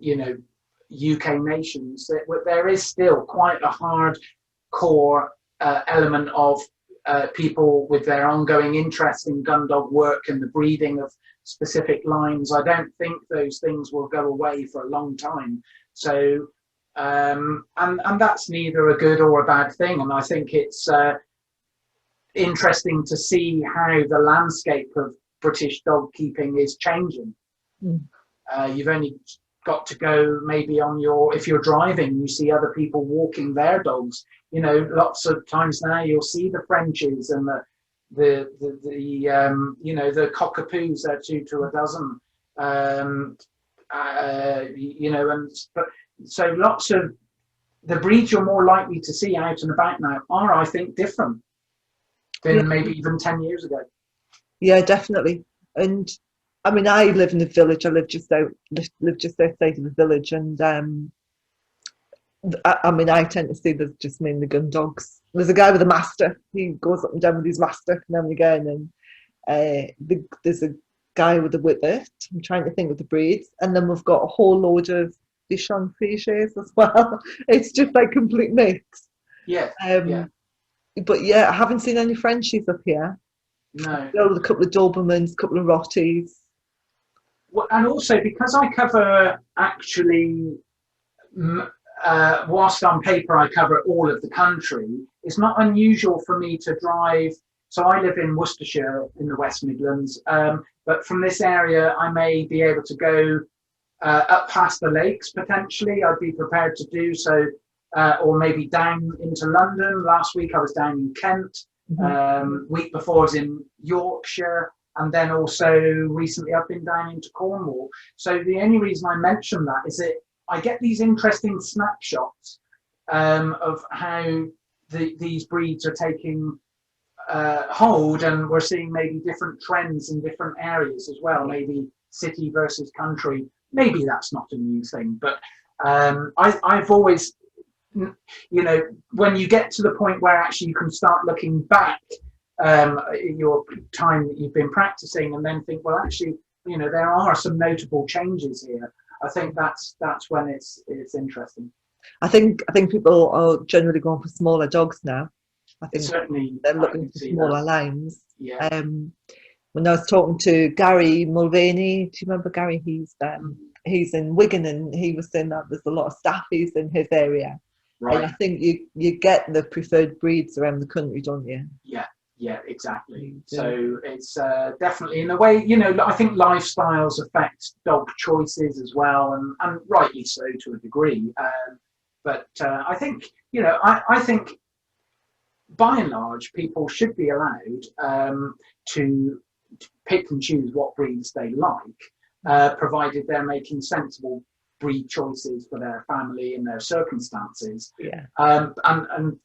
UK nations, there is still quite a hardcore element of people with their ongoing interest in gun dog work and the breeding of specific lines. I don't think those things will go away for a long time. So, and that's neither a good or a bad thing. And I think it's interesting to see how the landscape of British dog keeping is changing. You've only got to go maybe if you're driving, you see other people walking their dogs. You know, lots of times now you'll see the Frenchies and the the cockapoos. They're 2 to a dozen. But so lots of the breeds you're more likely to see out and about now are, I think, different than maybe even 10 years ago.
Yeah, definitely. And I mean, I live in the village. I live just outside of the village, and I mean, I tend to see there's just mainly gun dogs. There's a guy with a mastiff. He goes up and down with his mastiff now and again, and there's a guy with a whippet. I'm trying to think of the breeds, and then we've got a whole load of Bichon Friches as well. It's just like complete mix.
Yeah.
But yeah, I haven't seen any Frenchies up here.
No.
A couple of Dobermans, a couple of Rotties.
Well, and also because I cover actually, whilst on paper I cover all of the country, it's not unusual for me to drive. So I live in Worcestershire in the West Midlands, but from this area I may be able to go up past the lakes potentially. I'd be prepared to do so, or maybe down into London. Last week I was down in Kent. Week before I was in Yorkshire, and then also recently I've been down into Cornwall. So the only reason I mention that is that I get these interesting snapshots of how these breeds are taking hold, and we're seeing maybe different trends in different areas as well, maybe city versus country. Maybe that's not a new thing, but I've always, you know, when you get to the point where actually you can start looking back your time that you've been practicing and then think, well, actually, you know, there are some notable changes here. I think that's when it's interesting.
I think people are generally going for smaller dogs now. I think
certainly
they're looking for smaller lines.
Yeah.
When I was talking to Gary Mulvaney, do you remember Gary? He's in Wigan, and he was saying that there's a lot of staffies in his area. Right. And I think you get the preferred breeds around the country, don't you?
Yeah, exactly. So it's definitely, in a way, you know, I think lifestyles affect dog choices as well, and rightly so to a degree. But I think, you know, I think by and large people should be allowed to pick and choose what breeds they like, provided they're making sensible breed choices for their family and their circumstances.
Yeah.
And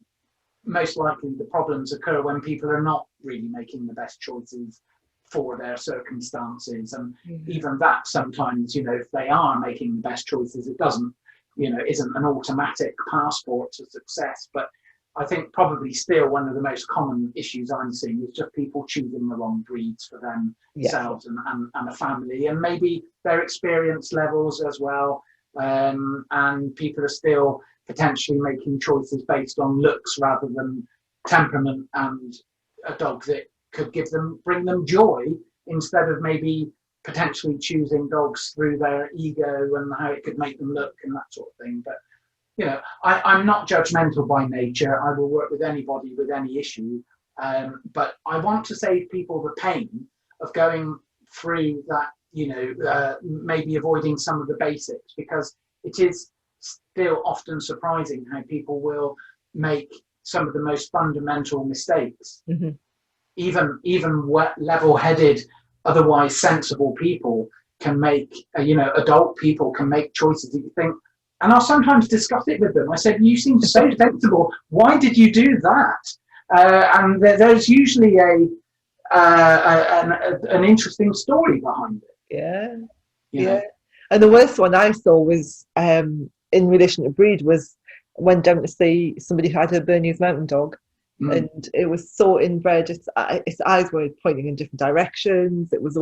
most likely the problems occur when people are not really making the best choices for their circumstances. And even that sometimes, you know, if they are making the best choices, it doesn't, you know, isn't an automatic passport to success. But I think probably still one of the most common issues I'm seeing is just people choosing the wrong breeds for themselves and a family, and maybe their experience levels as well. And people are still potentially making choices based on looks rather than temperament and a dog that could bring them joy, instead of maybe potentially choosing dogs through their ego and how it could make them look and that sort of thing. But you know, I'm not judgmental by nature. I will work with anybody with any issue, but I want to save people the pain of going through that, you know, maybe avoiding some of the basics, because it is still often surprising how people will make some of the most fundamental mistakes. Even level-headed, otherwise sensible people can make, you know, adult people can make choices that you think, and I'll sometimes discuss it with them. I said, you seem so sensible. Why did you do that? And there's usually an interesting story behind it.
Yeah. And the worst one I saw was in relation to breed was went down to see somebody who had a Bernese Mountain Dog, and it was so inbred. Its eyes were pointing in different directions. It must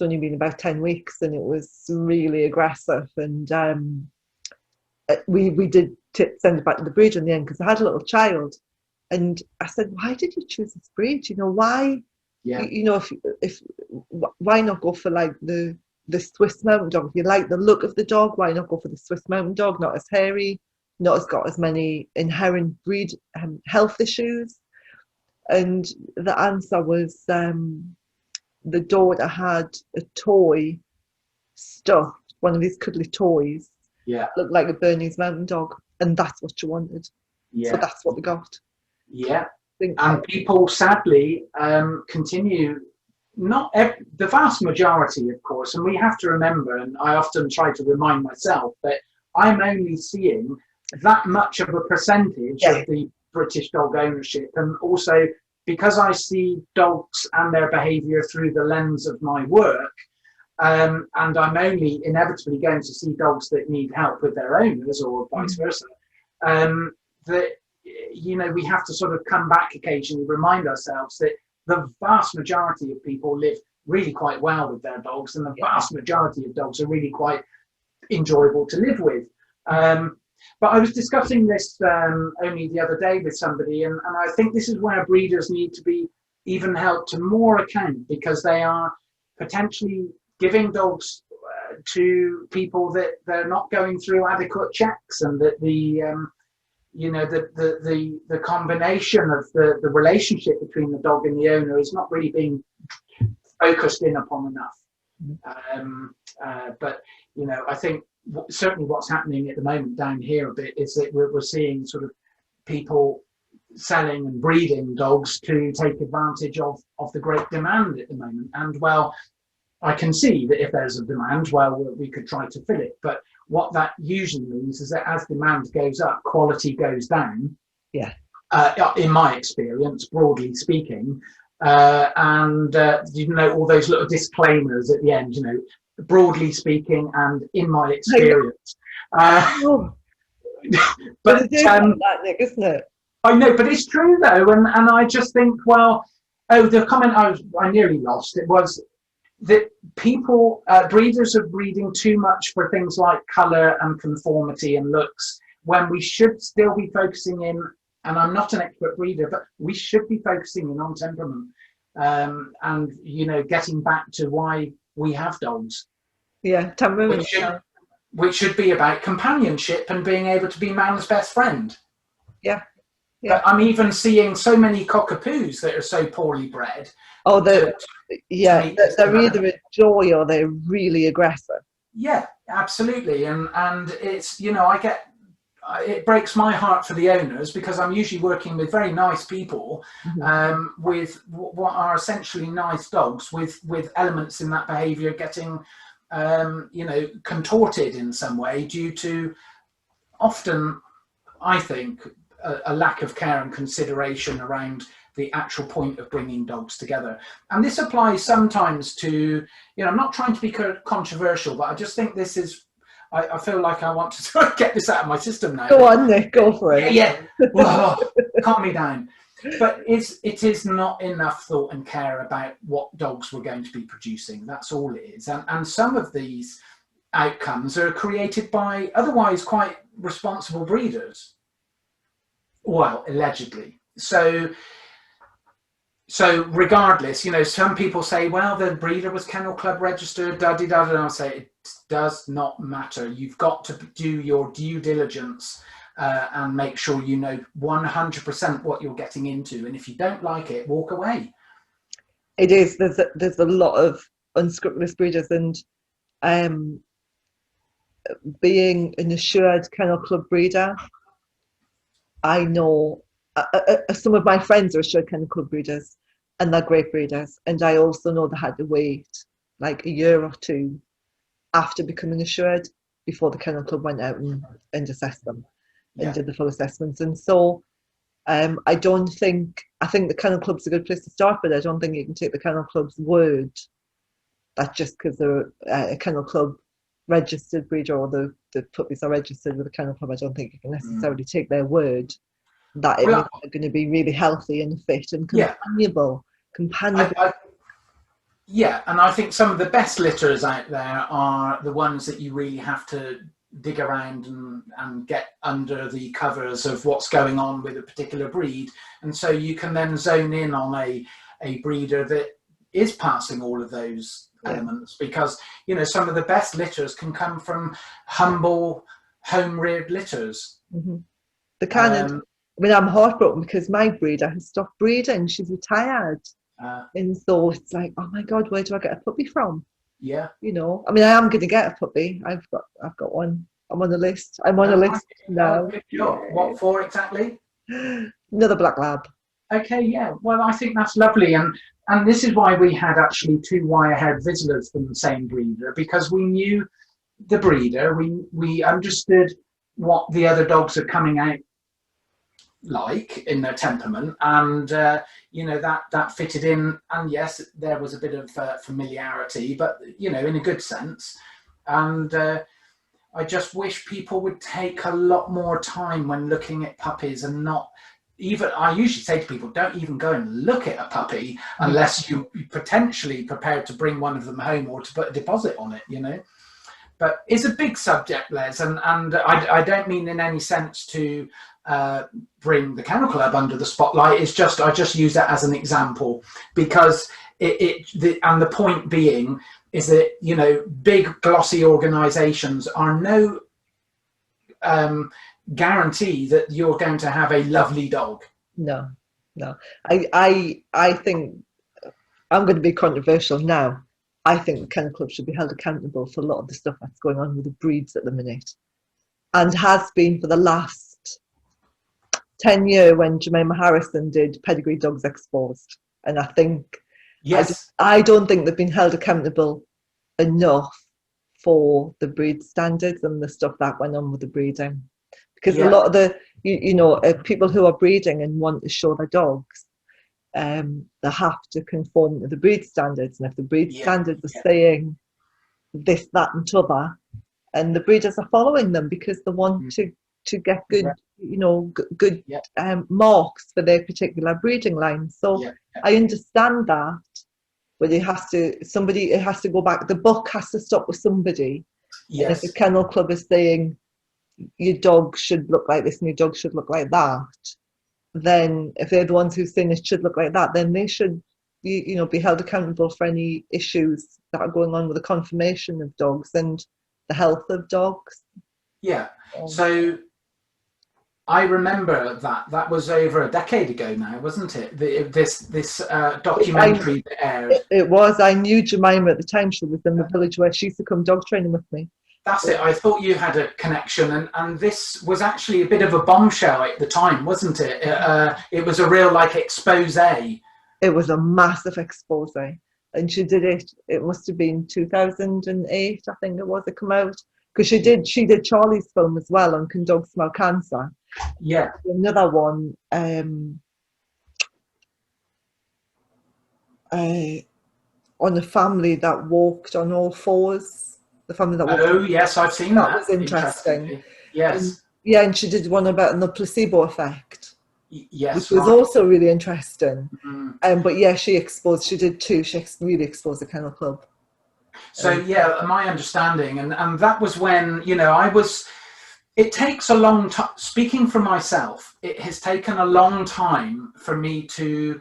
only been about 10 weeks, and it was really aggressive. And we did send it back to the breeder in the end because I had a little child, and I said, why did you choose this breed? You know, why?
Yeah.
You know, if why not go for like the Swiss Mountain Dog? If you like the look of the dog, why not go for the Swiss Mountain Dog? Not as hairy, not as got as many inherent breed health issues. And the answer was the daughter had a toy stuffed, one of these cuddly toys, looked like a Bernese Mountain Dog, and that's what she wanted. So that's what we got.
Yeah. And people sadly continue, the vast majority, of course, and we have to remember, and I often try to remind myself that I'm only seeing that much of a percentage of the British dog ownership, and also because I see dogs and their behaviour through the lens of my work, and I'm only inevitably going to see dogs that need help with their owners or vice versa, that, you know, we have to sort of come back occasionally, remind ourselves that the vast majority of people live really quite well with their dogs, and the vast majority of dogs are really quite enjoyable to live with. But I was discussing this only the other day with somebody, and I think this is where breeders need to be even held to more account, because they are potentially giving dogs to people that they're not going through adequate checks, and that the you know, the combination of the relationship between the dog and the owner is not really being focused in upon enough. But, you know, I think certainly what's happening at the moment down here a bit is that we're seeing sort of people selling and breeding dogs to take advantage of the great demand at the moment. And, well, I can see that if there's a demand, well, we could try to fill it. But what that usually means is that as demand goes up, quality goes down.
Yeah.
In my experience, broadly speaking, and you know, all those little disclaimers at the end, you know, broadly speaking, and in my experience.
But it is like that, Nick, isn't it?
I know, but it's true though, and I just think, well, the comment I nearly lost, it was that people, breeders are breeding too much for things like colour and conformity and looks, when we should still be focusing in, and I'm not an expert breeder, but we should be focusing in on temperament, and, you know, getting back to why we have dogs.
Yeah, temperament.
Which should be about companionship and being able to be man's best friend.
Yeah.
But I'm even seeing so many cockapoos that are so poorly bred.
Oh, they're either a joy or they're really aggressive.
Yeah, absolutely. And it's, you know, it breaks my heart for the owners, because I'm usually working with very nice people, with what are essentially nice dogs, with elements in that behaviour getting, you know, contorted in some way due to often, I think, a lack of care and consideration around the actual point of bringing dogs together. And this applies sometimes to, you know, I'm not trying to be controversial, but I just think this is, I feel like I want to sort of get this out of my system now.
Go on, Nick, go for it.
Yeah. Whoa, calm me down. But it is not enough thought and care about what dogs we're going to be producing. That's all it is. And some of these outcomes are created by otherwise quite responsible breeders. Well, allegedly. So regardless, you know, some people say, well, the breeder was Kennel Club registered, da-di-da-da. And I'll say, it does not matter. You've got to do your due diligence and make sure you know 100% what you're getting into. And if you don't like it, walk away.
It is. There's a lot of unscrupulous breeders, and being an assured Kennel Club breeder, I know some of my friends are assured Kennel Club breeders, and they're great breeders. And I also know they had to wait like a year or two after becoming assured before the Kennel Club went out and assessed them and did the full assessments. And so I think the Kennel Club's a good place to start, but I don't think you can take the Kennel Club's word that just because they're a Kennel Club registered breeder or the puppies are registered with the Kennel Club, I don't think you can necessarily take their word that it means they're going to be really healthy and fit and companionable.
Yeah, and I think some of the best litters out there are the ones that you really have to dig around and get under the covers of what's going on with a particular breed. And so you can then zone in on a breeder that is passing all of those elements, because, you know, some of the best litters can come from humble, home-reared litters.
Mm-hmm. The kind of, I mean, I'm heartbroken because my breeder has stopped breeding. She's retired. And so it's like, oh my God, where do I get a puppy from?
Yeah.
You know, I mean, I am going to get a puppy. I've got one. I'm on the list. I'm on a list now.
What for exactly?
Another black lab.
Okay, yeah. Well, I think that's lovely. And this is why we had actually 2 wire-haired visitors from the same breeder, because we knew the breeder. We understood what the other dogs are coming out like in their temperament, and you know, that fitted in. And yes, there was a bit of familiarity, but, you know, in a good sense. And I just wish people would take a lot more time when looking at puppies, and not even, I usually say to people, don't even go and look at a puppy unless you're potentially prepared to bring one of them home or to put a deposit on it, you know. But it's a big subject, Les, and I don't mean in any sense to bring the Kennel Club under the spotlight. It's just, I just use that as an example, because the point being is that, you know, big glossy organizations are no guarantee that you're going to have a lovely dog.
No. I think, I'm going to be controversial now. I think the Kennel Club should be held accountable for a lot of the stuff that's going on with the breeds at the minute, and has been for the last 10 years when Jemima Harrison did Pedigree Dogs Exposed. And I think,
yes,
I don't think they've been held accountable enough for the breed standards and the stuff that went on with the breeding. Because a lot of the, you know, people who are breeding and want to show their dogs, they have to conform to the breed standards. And if the breed standards are saying this, that and t'other, and the breeders are following them because they want to get good, you know, good marks for their particular breeding line. So I understand that, but it has to go back. The buck has to stop with somebody. And if the Kennel Club is saying your dog should look like this and your dog should look like that, then if they're the ones who saying it should look like that, then they should be, you know, be held accountable for any issues that are going on with the conformation of dogs and the health of dogs.
Yeah. So I remember that was over a decade ago now, wasn't it? This documentary that aired.
It was. I knew Jemima at the time. She was in the village where she used to come dog training with me.
That's it. I thought you had a connection, and this was actually a bit of a bombshell at the time, wasn't it? It was a real, like, expose. It
was a massive expose, and she did it. It must have been 2008, I think it was. It came out because she did Charlie's film as well on Can Dogs Smell Cancer?
Yeah.
Another one. On a family that walked on all fours. The family that walked.
Oh yes, I've seen that.
That was interesting.
Yes.
And she did one about the placebo effect.
Yes.
Which was also really interesting. But yeah, she did 2. She really exposed the Kennel Club.
So my understanding, and that was when, you know, it takes a long time, speaking for myself, it has taken a long time for me to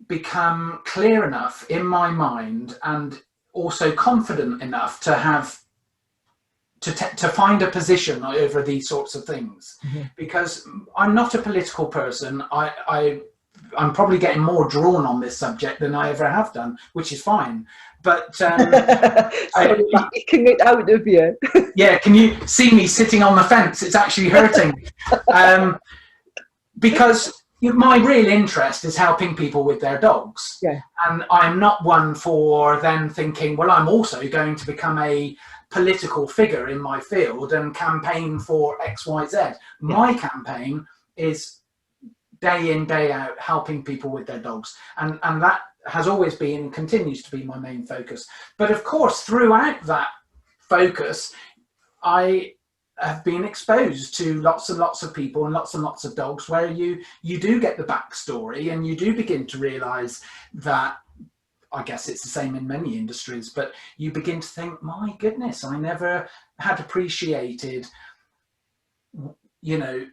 become clear enough in my mind, and also confident enough to have to find a position over these sorts of things, because I'm not a political person. I'm probably getting more drawn on this subject than I ever have done, which is fine. But
eking it out of you.
Yeah, can you see me sitting on the fence? It's actually hurting. Because my real interest is helping people with their dogs.
Yeah.
And I'm not one for then thinking, well, I'm also going to become a political figure in my field and campaign for XYZ. My campaign is day in, day out, helping people with their dogs. And that has always been and continues to be my main focus. But of course, throughout that focus, I have been exposed to lots and lots of people and lots of dogs, where you do get the backstory, and you do begin to realize that I guess it's the same in many industries, but you begin to think, my goodness, I never had appreciated, you know,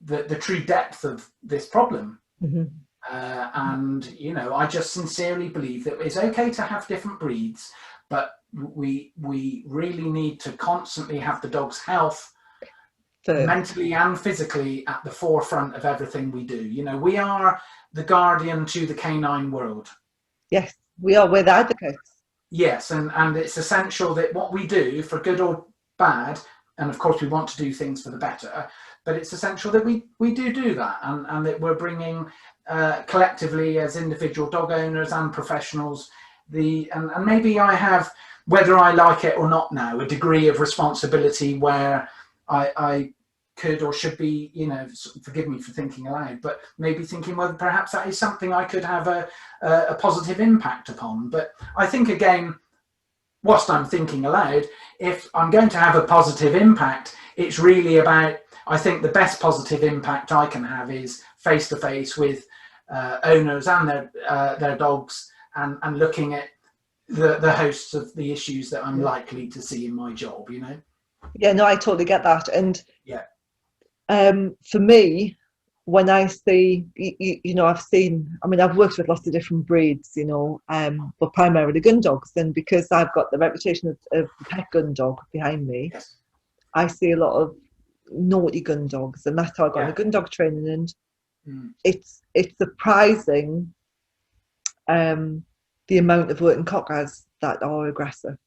the true depth of this problem.
Mm-hmm.
And, you know, I just sincerely believe that it's okay to have different breeds, but we really need to constantly have the dog's health, mentally and physically, at the forefront of everything we do. You know, we are the guardian to the canine world.
Yes, we are. We're the advocates.
Yes, and it's essential that what we do, for good or bad, and of course we want to do things for the better, but it's essential that we do that, and that we're bringing collectively as individual dog owners and professionals and maybe I have, whether I like it or not now, a degree of responsibility where I could or should be, you know, forgive me for thinking aloud, but maybe thinking, well, perhaps that is something I could have a positive impact upon. But I think, again, whilst I'm thinking aloud, if I'm going to have a positive impact, it's really about, I think the best positive impact I can have is face-to-face with owners and their dogs, and looking at the hosts of the issues that I'm likely to see in my job, you know?
Yeah, no, I totally get that. And
yeah.
For me, when I see, you know, I've worked with lots of different breeds, you know, but primarily gun dogs. And because I've got the reputation of the pet gun dog behind me,
yes.
I see a lot of naughty gun dogs, and that's how I got into gun dog training. And it's surprising the amount of working cockers that are aggressive.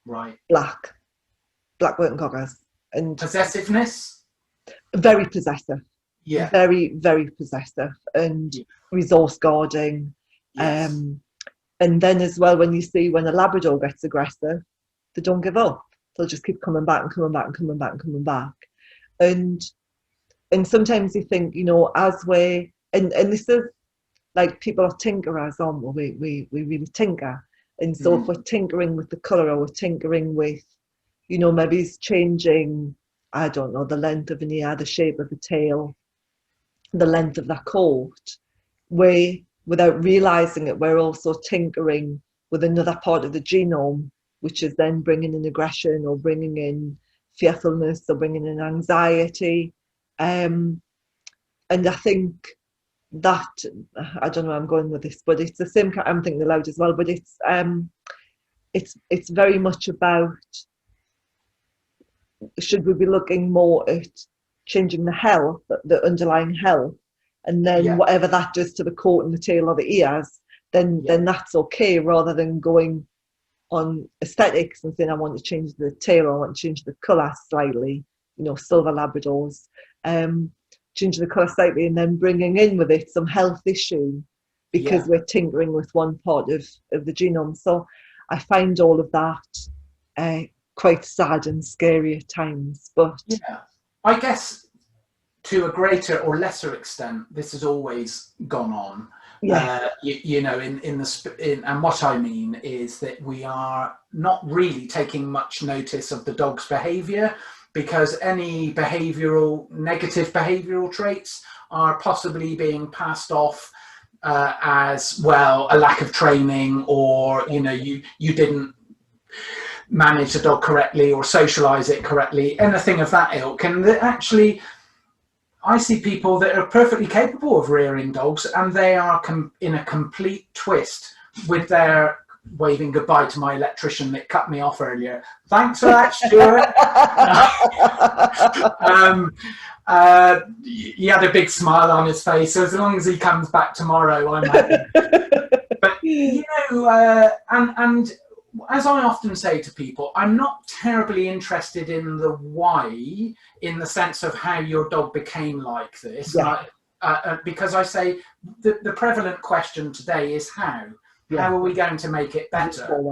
Right.
Black working cockers. And
possessiveness.
Very possessive.
Yeah.
Very, very possessive, and resource guarding.
Yes.
And then as well, when a Labrador gets aggressive, they don't give up. They'll just keep coming back and coming back and coming back and coming back. And sometimes you think, you know, as we, and this is like, people are tinkerers, aren't we? We really tinker. And so if we're tinkering with the colour, or we're tinkering with, you know, maybe it's changing, I don't know, the length of an ear, the shape of the tail, the length of that coat, without realising it, we're also tinkering with another part of the genome, which is then bringing in aggression, or bringing in fearfulness, or bringing in anxiety. And I think that, I don't know where I'm going with this, but it's the same, I'm thinking aloud as well, but it's very much about, should we be looking more at changing the health, the underlying health, and then whatever that does to the coat and the tail or the ears, then that's okay, rather than going on aesthetics and saying, I want to change the tail, or I want to change the colour slightly, you know, silver Labradors, change the colour slightly, and then bringing in with it some health issue, because we're tinkering with one part of the genome. So I find all of that quite sad and scary at times. But
I guess to a greater or lesser extent, this has always gone on. You know, and what I mean is that we are not really taking much notice of the dog's behaviour, because any negative behavioural traits are possibly being passed off as, well, a lack of training, or, you know, you didn't manage the dog correctly or socialise it correctly, anything of that ilk. And that actually, I see people that are perfectly capable of rearing dogs, and they are in a complete twist with their, waving goodbye to my electrician that cut me off earlier. Thanks for that, Stuart. He had a big smile on his face, so as long as he comes back tomorrow, I'm happy. But, you know, and as I often say to people, I'm not terribly interested in the why, in the sense of how your dog became like this. Because I say the prevalent question today is how. How are we going to make it better?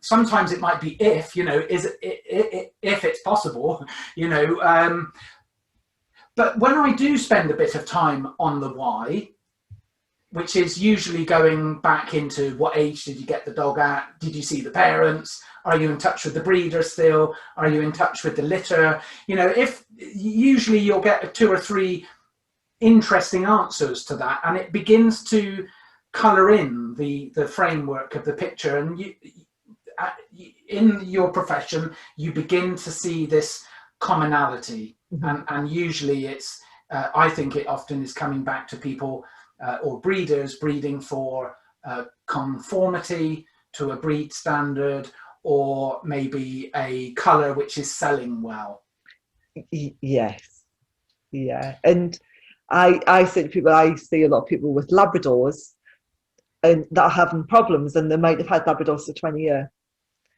Sometimes it might be if, you know, if it's possible, you know. But when I do spend a bit of time on the why, which is usually going back into, what age did you get the dog at? Did you see the parents? Are you in touch with the breeder still? Are you in touch with the litter? You know, if usually you'll get 2 or 3 interesting answers to that, and it begins to colour in the framework of the picture, and in your profession you begin to see this commonality, and usually it's I think it often is coming back to people or breeders breeding for conformity to a breed standard, or maybe a colour which is selling well.
Yes, yeah. And I say to people, I see a lot of people with Labradors and that are having problems, and they might have had Labradors for 20 years.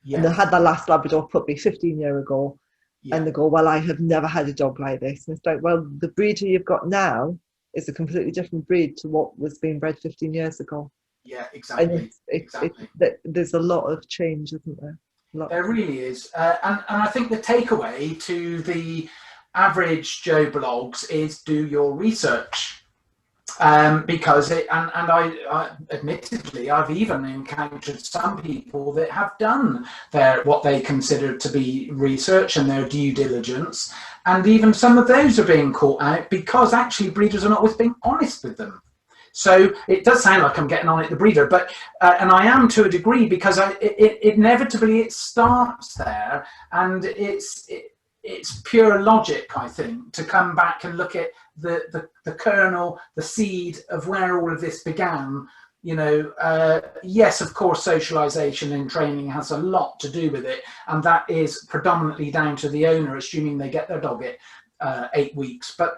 Yes.
And they had their last Labrador puppy 15 years ago. Yeah. And they go, well, I have never had a dog like this. And it's like, well, the breeder you've got now is a completely different breed to what was being bred 15 years ago.
Yeah, exactly.
And exactly. There's a lot of change, isn't there?
There really is. And I think the takeaway to the average Joe blogs is do your research. Because I admittedly, I've even encountered some people that have done what they consider to be research and their due diligence, and even some of those are being caught out because actually breeders are not always being honest with them. So it does sound like I'm getting on at the breeder, but and I am to a degree, because inevitably it starts there, and it's pure logic, I think, to come back and look at the kernel, the seed of where all of this began. You know, yes, of course, socialization and training has a lot to do with it, and that is predominantly down to the owner, assuming they get their dog at 8 weeks. But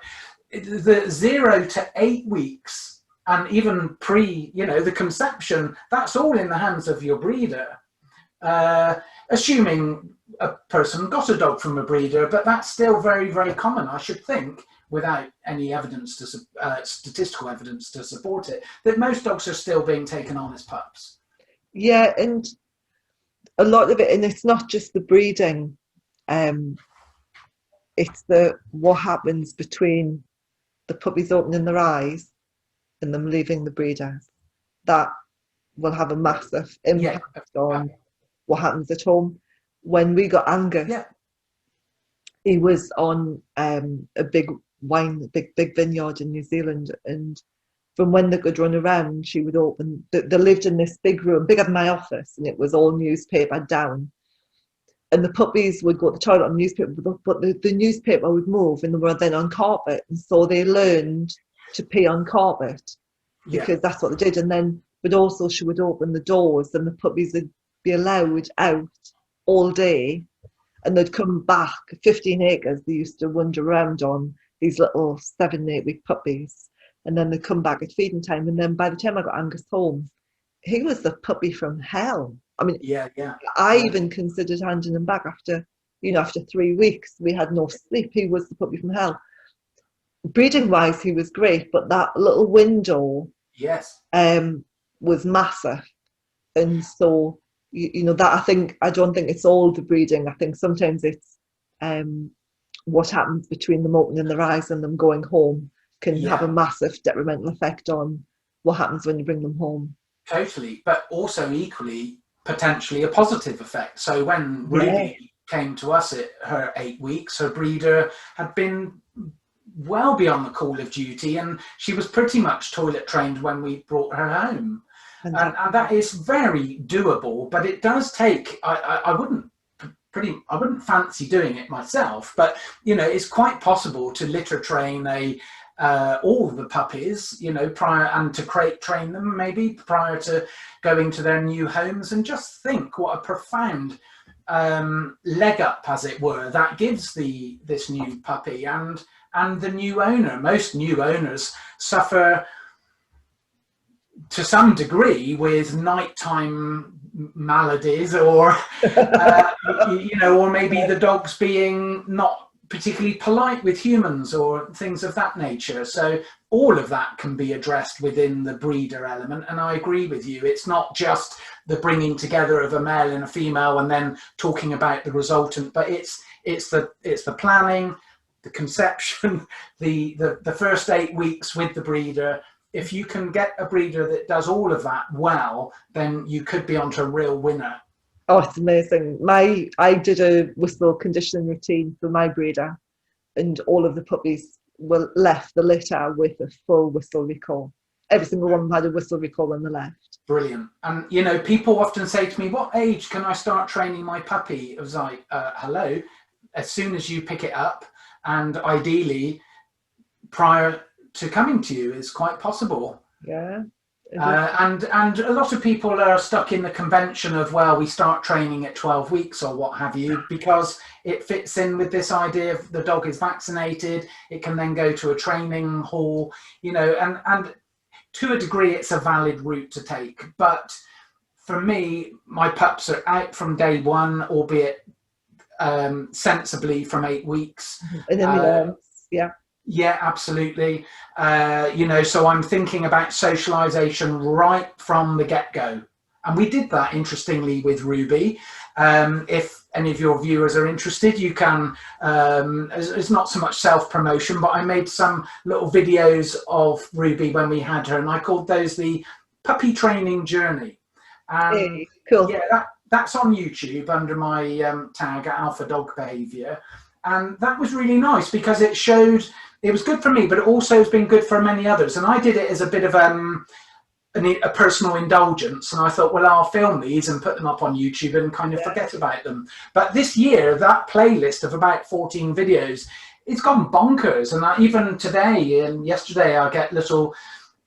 the 0 to 8 weeks, and even pre, the conception, that's all in the hands of your breeder. Assuming a person got a dog from a breeder, but that's still very, very common, I should think, without any evidence statistical evidence to support it, that most dogs are still being taken on as pups.
Yeah, and a lot of it, and it's not just the breeding, it's what happens between the puppies opening their eyes and them leaving the breeder. That will have a massive impact on what happens at home. When we got Angus, he was on a big vineyard in New Zealand, and from when they could run around, she would open. They lived in this big room, bigger than my office, and it was all newspaper down. And the puppies would go to the toilet on newspaper, but the newspaper would move, and they were then on carpet, and so they learned to pee on carpet because that's what they did. And then, but also she would open the doors, and the puppies would be allowed out all day, and they'd come back. 15 acres they used to wander around on, these little 7, 8 week puppies, and then they'd come back at feeding time. And then by the time I got Angus home, he was the puppy from hell. I mean, I even considered handing him back after 3 weeks. We had no sleep. He was the puppy from hell. Breeding wise, he was great, but that little window was massive. And so that I don't think it's all the breeding. I think sometimes it's what happens between them opening their eyes and them going home can have a massive detrimental effect on what happens when you bring them home.
Totally, but also equally potentially a positive effect. So when Ruby came to us at her 8 weeks, her breeder had been well beyond the call of duty, and she was pretty much toilet trained when we brought her home. And that is very doable, but it does take, I wouldn't fancy doing it myself, but it's quite possible to litter train all the puppies, prior, and to train them maybe prior to going to their new homes, and just think what a profound leg up, as it were, that gives this new puppy and the new owner. Most new owners suffer to some degree with nighttime maladies, or or maybe the dogs being not particularly polite with humans or things of that nature. So all of that can be addressed within the breeder element. And I agree with you, it's not just the bringing together of a male and a female and then talking about the resultant, but it's the planning, the conception, the first 8 weeks with the breeder. If you can get a breeder that does all of that well, then you could be onto a real winner.
Oh, it's amazing. I did a whistle conditioning routine for my breeder, and all of the puppies left the litter with a full whistle recall. Every single one had a whistle recall on the left.
Brilliant. And, you know, people often say to me, what age can I start training my puppy? I was like, hello, as soon as you pick it up, and ideally prior to coming to you is quite possible.
Yeah.
And a lot of people are stuck in the convention of, well, we start training at 12 weeks or what have you, because it fits in with this idea of the dog is vaccinated, it can then go to a training hall, you know, and to a degree it's a valid route to take. But for me, my pups are out from day one, albeit sensibly from 8 weeks.
And then yeah.
Yeah, absolutely. You know, so I'm thinking about socialization right from the get-go. And we did that, interestingly, with Ruby. If any of your viewers are interested, you can, it's not so much self-promotion, but I made some little videos of Ruby when we had her, and I called those the puppy training journey.
Hey, cool.
Yeah, that's on YouTube under my tag at Alpha Dog Behavior. And that was really nice because it showed, it was good for me, but it also has been good for many others. And I did it as a bit of a personal indulgence. And I thought, well, I'll film these and put them up on YouTube and kind of forget about them. But this year, that playlist of about 14 videos, it's gone bonkers. And even today and yesterday, I get little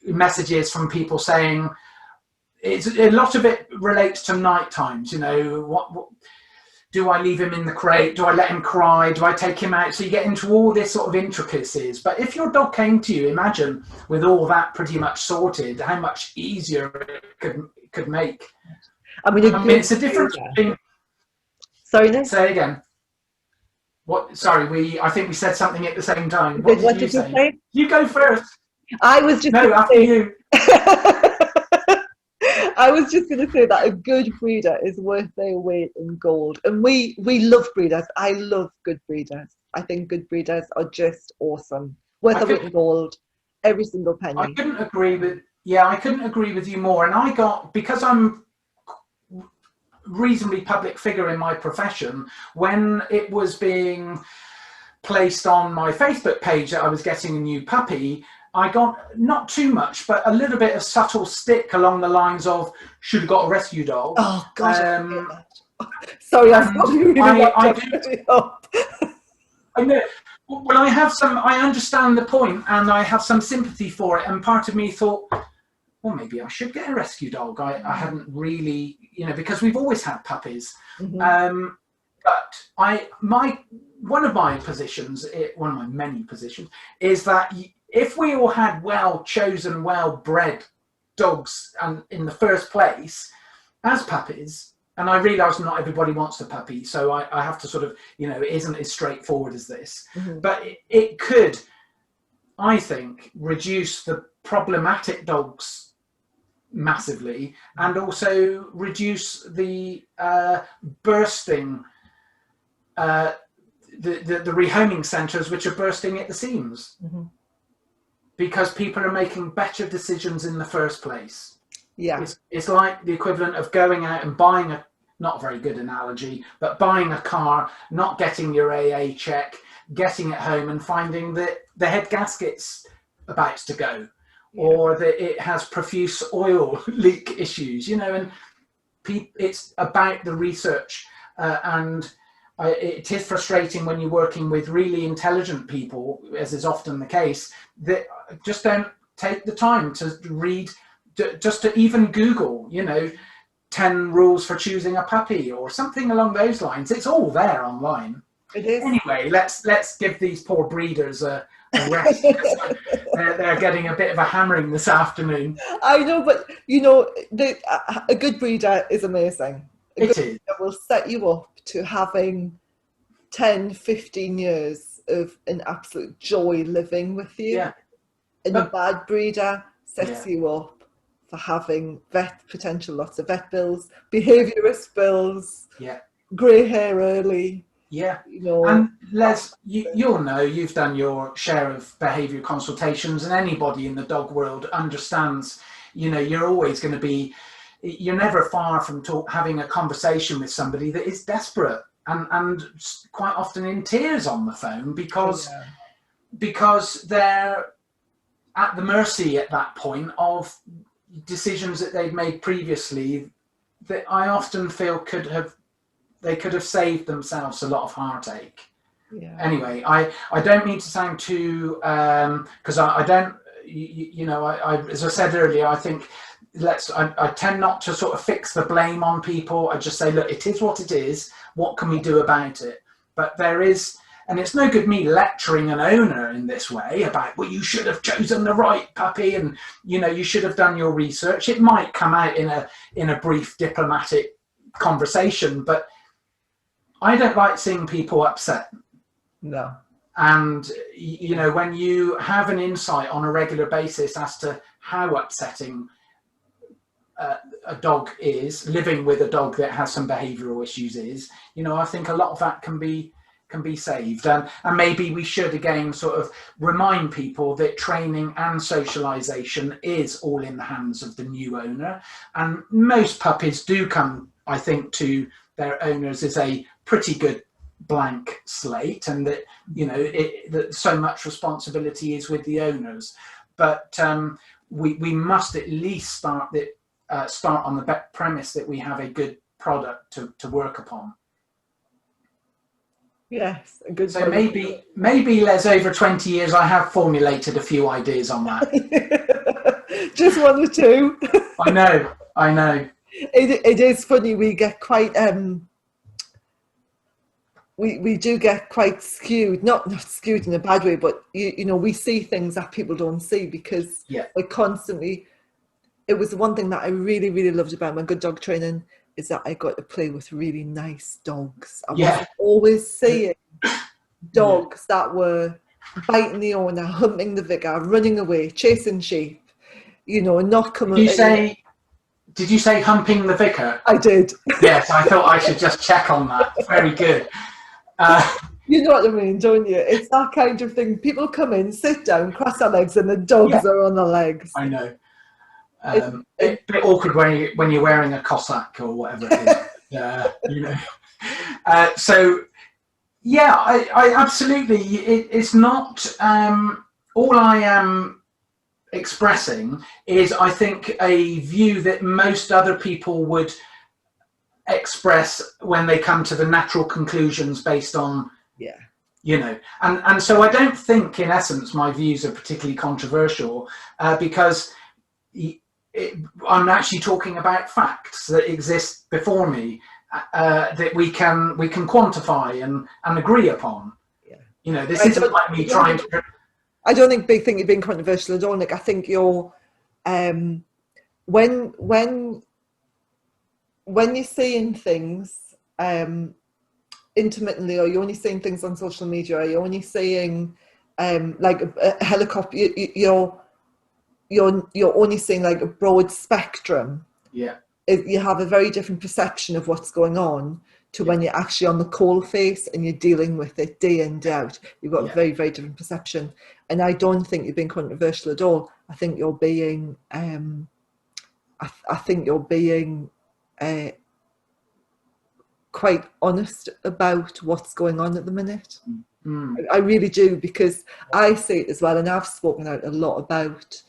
messages from people saying, a lot of it relates to night times, you know, what do I leave him in the crate? Do I let him cry? Do I take him out? So you get into all this sort of intricacies. But if your dog came to you, imagine with all that pretty much sorted, how much easier it could make.
I mean
it's a difference between...
Sorry, Nick?
Say again. What? Sorry, I think we said something at the same time. What did you say? You go first.
I was just...
No, after you.
I was just going to say that a good breeder is worth their weight in gold. And we love breeders. I love good breeders. I think good breeders are just awesome. Worth their weight in gold. Every single penny.
I couldn't agree with you more. And because I'm reasonably public figure in my profession, when it was being placed on my Facebook page that I was getting a new puppy, I got not too much, but a little bit of subtle stick along the lines of should have got a rescue dog.
Oh God! Sorry, I thought you really
I know. Well, I understand the point, and I have some sympathy for it. And part of me thought, well, maybe I should get a rescue dog. I hadn't really, you know, because we've always had puppies. Mm-hmm. But one of my many positions is that if we all had well-chosen, well-bred dogs in the first place as puppies, and I realise not everybody wants a puppy, so I have to sort of, you know, it isn't as straightforward as this. Mm-hmm. But it could, I think, reduce the problematic dogs massively, and also reduce the bursting, the rehoming centres which are bursting at the seams. Mm-hmm. Because people are making better decisions in the first place. Yeah. It's like the equivalent of going out and buying not a very good analogy, but buying a car, not getting your AA check, getting it home and finding that the head gasket's about to go, or that it has profuse oil leak issues, you know, and it's about the research. It is frustrating when you're working with really intelligent people, as is often the case, that just don't take the time to read, just to even Google, you know, 10 rules for choosing a puppy or something along those lines. It's all there online. It is. Anyway, let's give these poor breeders a rest. They're getting a bit of a hammering this afternoon.
I know, but you know, a good breeder is amazing. It will set you up to having 10, 15 years of an absolute joy living with you. Yeah. And a bad breeder sets you up for having lots of vet bills, behaviourist bills, grey hair early.
Yeah. You know, and Les, you'll know, you've done your share of behaviour consultations, and anybody in the dog world understands, you know, you're never far from having a conversation with somebody that is desperate and quite often in tears on the phone because they're at the mercy at that point of decisions that they've made previously that I often feel they could have saved themselves a lot of heartache.
Yeah.
Anyway, I don't mean to sound too because I don't I as I said earlier, I think I tend not to sort of fix the blame on people. I just say, look, it is what it is. What can we do about it? But there is, and it's no good me lecturing an owner in this way about, well, you should have chosen the right puppy, and you should have done your research. It might come out in a brief diplomatic conversation, but I don't like seeing people upset.
No.
And when you have an insight on a regular basis as to how upsetting a dog is, living with a dog that has some behavioural issues is, I think a lot of that can be saved. And maybe we should again sort of remind people that training and socialisation is all in the hands of the new owner. And most puppies do come, I think, to their owners as a pretty good blank slate, and that that so much responsibility is with the owners. But we must at least start on the premise that we have a good product to work upon.
Yes, a good.
So maybe Les, over 20 years, I have formulated a few ideas on that.
Just one or two.
I know.
It is funny. We get quite we do get quite skewed, not skewed in a bad way, but we see things that people don't see because we're constantly. It was the one thing that I really, really loved about my good dog training is that I got to play with really nice dogs. I was always seeing dogs that were biting the owner, humping the vicar, running away, chasing sheep, not coming.
Did you say humping the vicar?
I did.
Yes, I thought I should just check on that. Very good.
You know what I mean, don't you? It's that kind of thing. People come in, sit down, cross their legs, and the dogs are on their legs.
I know. It's a bit awkward when you're wearing a Cossack or whatever it is. So yeah, I absolutely. It's not all I am expressing is, I think, a view that most other people would express when they come to the natural conclusions based on and so I don't think in essence my views are particularly controversial because I'm actually talking about facts that exist before me that we can quantify and agree upon. This isn't like me trying to.
I don't think you're being controversial at all, Nick. I think you're when you're seeing things intermittently, or you're only seeing things on social media, or you're only seeing like a helicopter, you're only seeing like a broad spectrum. You have a very different perception of what's going on to when you're actually on the coal face and you're dealing with it day in, day out. You've got a very, very different perception. And I don't think you're being controversial at all. I think you're being I think you're being quite honest about what's going on at the minute. I really do, because I see it as well, and I've spoken out a lot about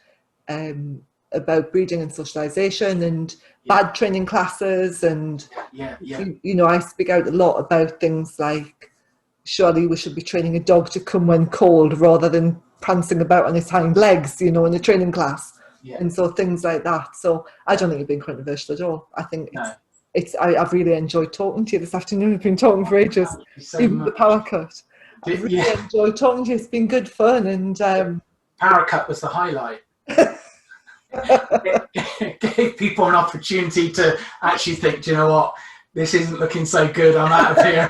breeding and socialization and bad training classes, and I speak out a lot about things like surely we should be training a dog to come when cold rather than prancing about on his hind legs, in a training class. And so things like that. So I don't think you're being controversial at all. I think I've really enjoyed talking to you this afternoon. We've been talking for ages, even the power cut. I've really enjoyed talking to you. It's been good fun. And
power cut was the highlight. It gave people an opportunity to actually think, do you know what, this isn't looking so good, I'm out of here.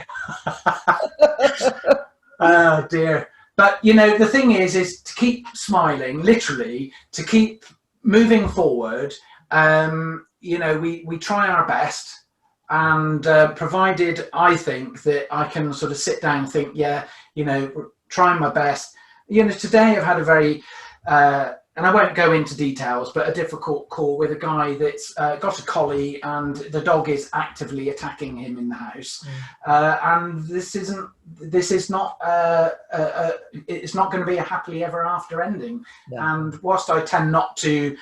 Oh dear. But the thing is to keep smiling, literally, to keep moving forward. We try our best, and provided I think that I can sort of sit down and think, trying my best. Today I've had a very and I won't go into details, but a difficult call with a guy that's got a collie and the dog is actively attacking him in the house. And this is not it's not going to be a happily ever after ending.
No.
And whilst I tend not to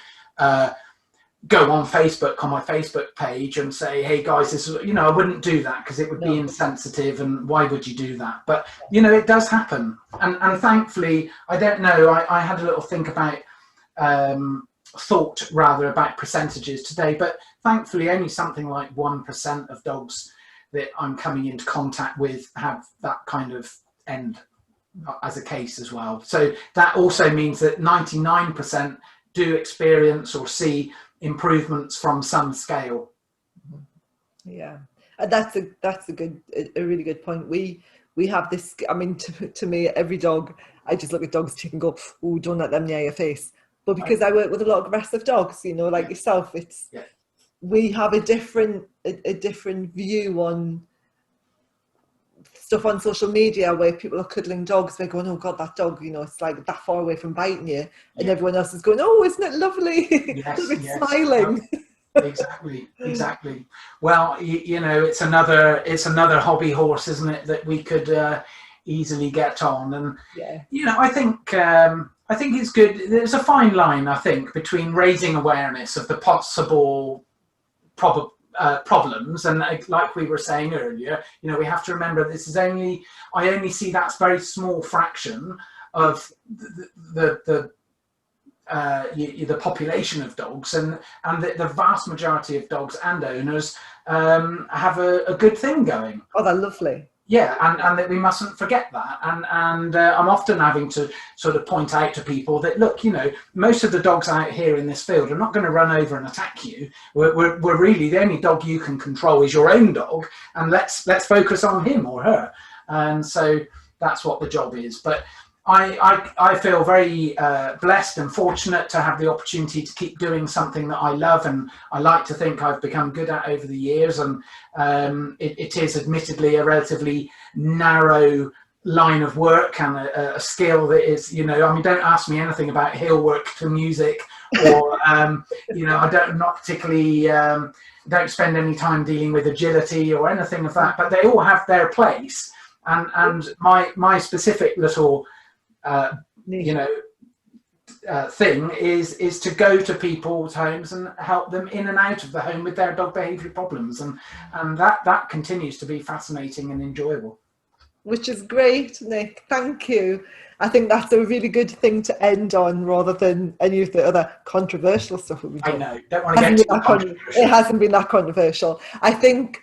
go on Facebook, on my Facebook page, and say, hey guys, this is, I wouldn't do that because it would be insensitive, and why would you do that? But it does happen, and thankfully, I don't know, I had a little think about thought rather about percentages today, but thankfully only something like 1% of dogs that I'm coming into contact with have that kind of end as a case as well. So that also means that 99% do experience or see improvements from some scale.
Yeah, and that's a really good point. We have this, I mean, to me, every dog, I just look at dogs and go, oh, don't let them near your face. But because I work with a lot of aggressive dogs, like yourself, it's we have a different view on stuff on social media where people are cuddling dogs. They're going, oh God, that dog, it's like that far away from biting you. And everyone else is going, oh, isn't it lovely? It's smiling.
Exactly. Well, it's another hobby horse, isn't it, that we could easily get on. And, I think it's good. There's a fine line, I think, between raising awareness of the possible problems, and like we were saying earlier, we have to remember this is I only see that's very small fraction of the population of dogs, and the vast majority of dogs and owners have a good thing going.
Oh, they're lovely.
Yeah, and that we mustn't forget that. And I'm often having to sort of point out to people that, look, most of the dogs out here in this field are not going to run over and attack you. We're really, the only dog you can control is your own dog, and let's focus on him or her. And so that's what the job is. But I feel very blessed and fortunate to have the opportunity to keep doing something that I love, and I like to think I've become good at over the years. And it is admittedly a relatively narrow line of work and a skill that is, don't ask me anything about heel work to music, or I'm not particularly don't spend any time dealing with agility or anything of that, but they all have their place. And my specific little thing is to go to people's homes and help them in and out of the home with their dog behavior problems, and that continues to be fascinating and enjoyable.
Which is great, Nick. Thank you. I think that's a really good thing to end on, rather than any of the other controversial stuff that we've done.
I know. Don't want to get too controversial.
It hasn't been that controversial. I think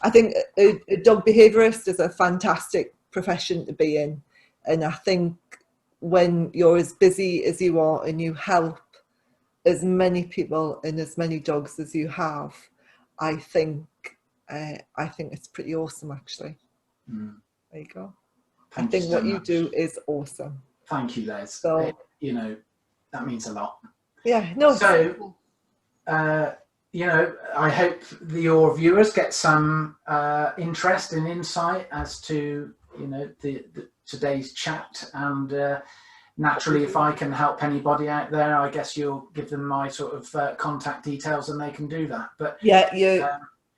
a dog behaviourist is a fantastic profession to be in, and I think when you're as busy as you are and you help as many people and as many dogs as you have, I think it's pretty awesome, actually. There you go. I think what you do is awesome.
Thank you, Les.
So,
that means a lot.
Yeah, no.
So, I hope your viewers get some interest and insight as to, the today's chat, and naturally, if I can help anybody out there, I guess you'll give them my sort of contact details, and they can do that. But
yeah,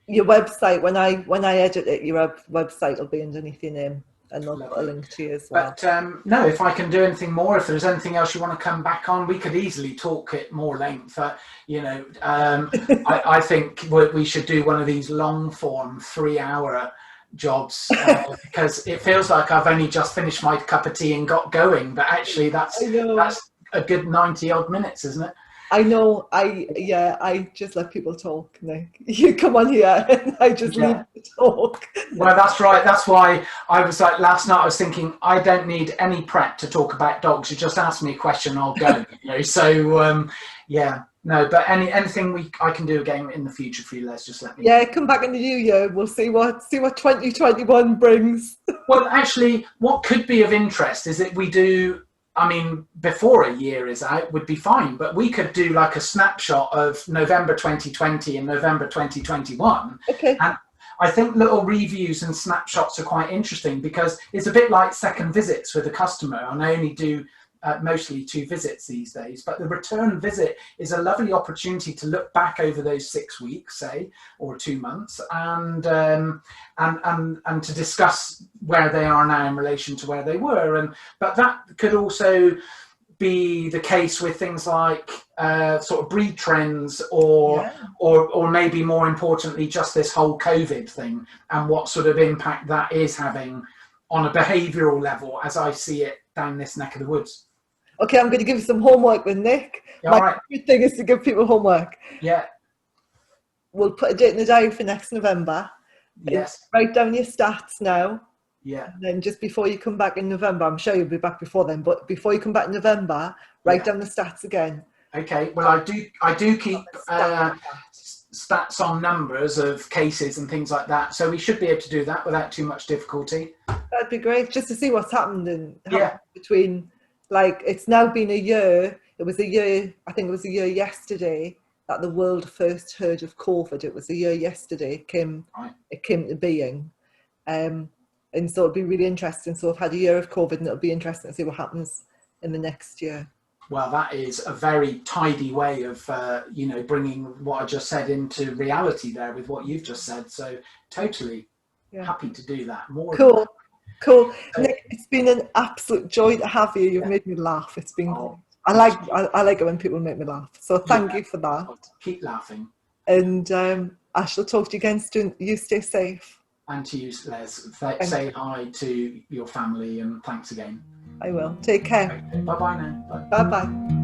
your website, when I edit it, your website will be underneath your name, and I'll put a link to you as well.
But no, if I can do anything more, if there's anything else you want to come back on, we could easily talk at more length. I think we should do one of these long form 3-hour jobs, because it feels like I've only just finished my cup of tea and got going, but actually that's a good 90 odd minutes, isn't it?
I know. I just let people talk, Nick. You come on here and I just leave you to talk.
Well, that's right. That's why I was like, last night I was thinking, I don't need any prep to talk about dogs. You just ask me a question, I'll go. So no, but anything I can do again in the future for you, Les, just let me know.
Yeah, come back in the new year. We'll see what 2021 brings.
Well, actually, what could be of interest is that we do, before a year is out would be fine, but we could do like a snapshot of November 2020 and November 2021.
Okay.
And I think little reviews and snapshots are quite interesting, because it's a bit like second visits with a customer, and I only do mostly 2 visits these days. But the return visit is a lovely opportunity to look back over those 6 weeks, say, or 2 months, and to discuss where they are now in relation to where they were. But that could also be the case with things like sort of breed trends, or maybe more importantly, just this whole COVID thing and what sort of impact that is having on a behavioural level, as I see it down this neck of the woods.
Okay, I'm going to give you some homework with Nick.
Yeah,
My
right.
favorite thing is to give people homework.
Yeah.
We'll put a date in the diary for next November.
Yes.
Write down your stats now.
Yeah.
And then just before you come back in November, I'm sure you'll be back before then, but before you come back in November, write down the stats again.
Okay. Well, I do keep stats on numbers of cases and things like that, so we should be able to do that without too much difficulty.
That'd be great, just to see what's happened between, like, it's now been a year. It was a year, I think it was a year yesterday that the world first heard of COVID. It was a year yesterday it came to being. And so it'll be really interesting. So I've had a year of COVID, and it'll be interesting to see what happens in the next year.
Well, that is a very tidy way of, bringing what I just said into reality there with what you've just said. So totally happy to do that. Cool.
Nick, it's been an absolute joy to have you. You've made me laugh. It's been great. I like it when people make me laugh. So thank you for that.
Keep laughing.
And I shall talk to you again soon. You stay safe.
And to you, Les. Say hi to your family, and thanks again.
I will. Take care.
Okay. Bye-bye now.
Bye-bye.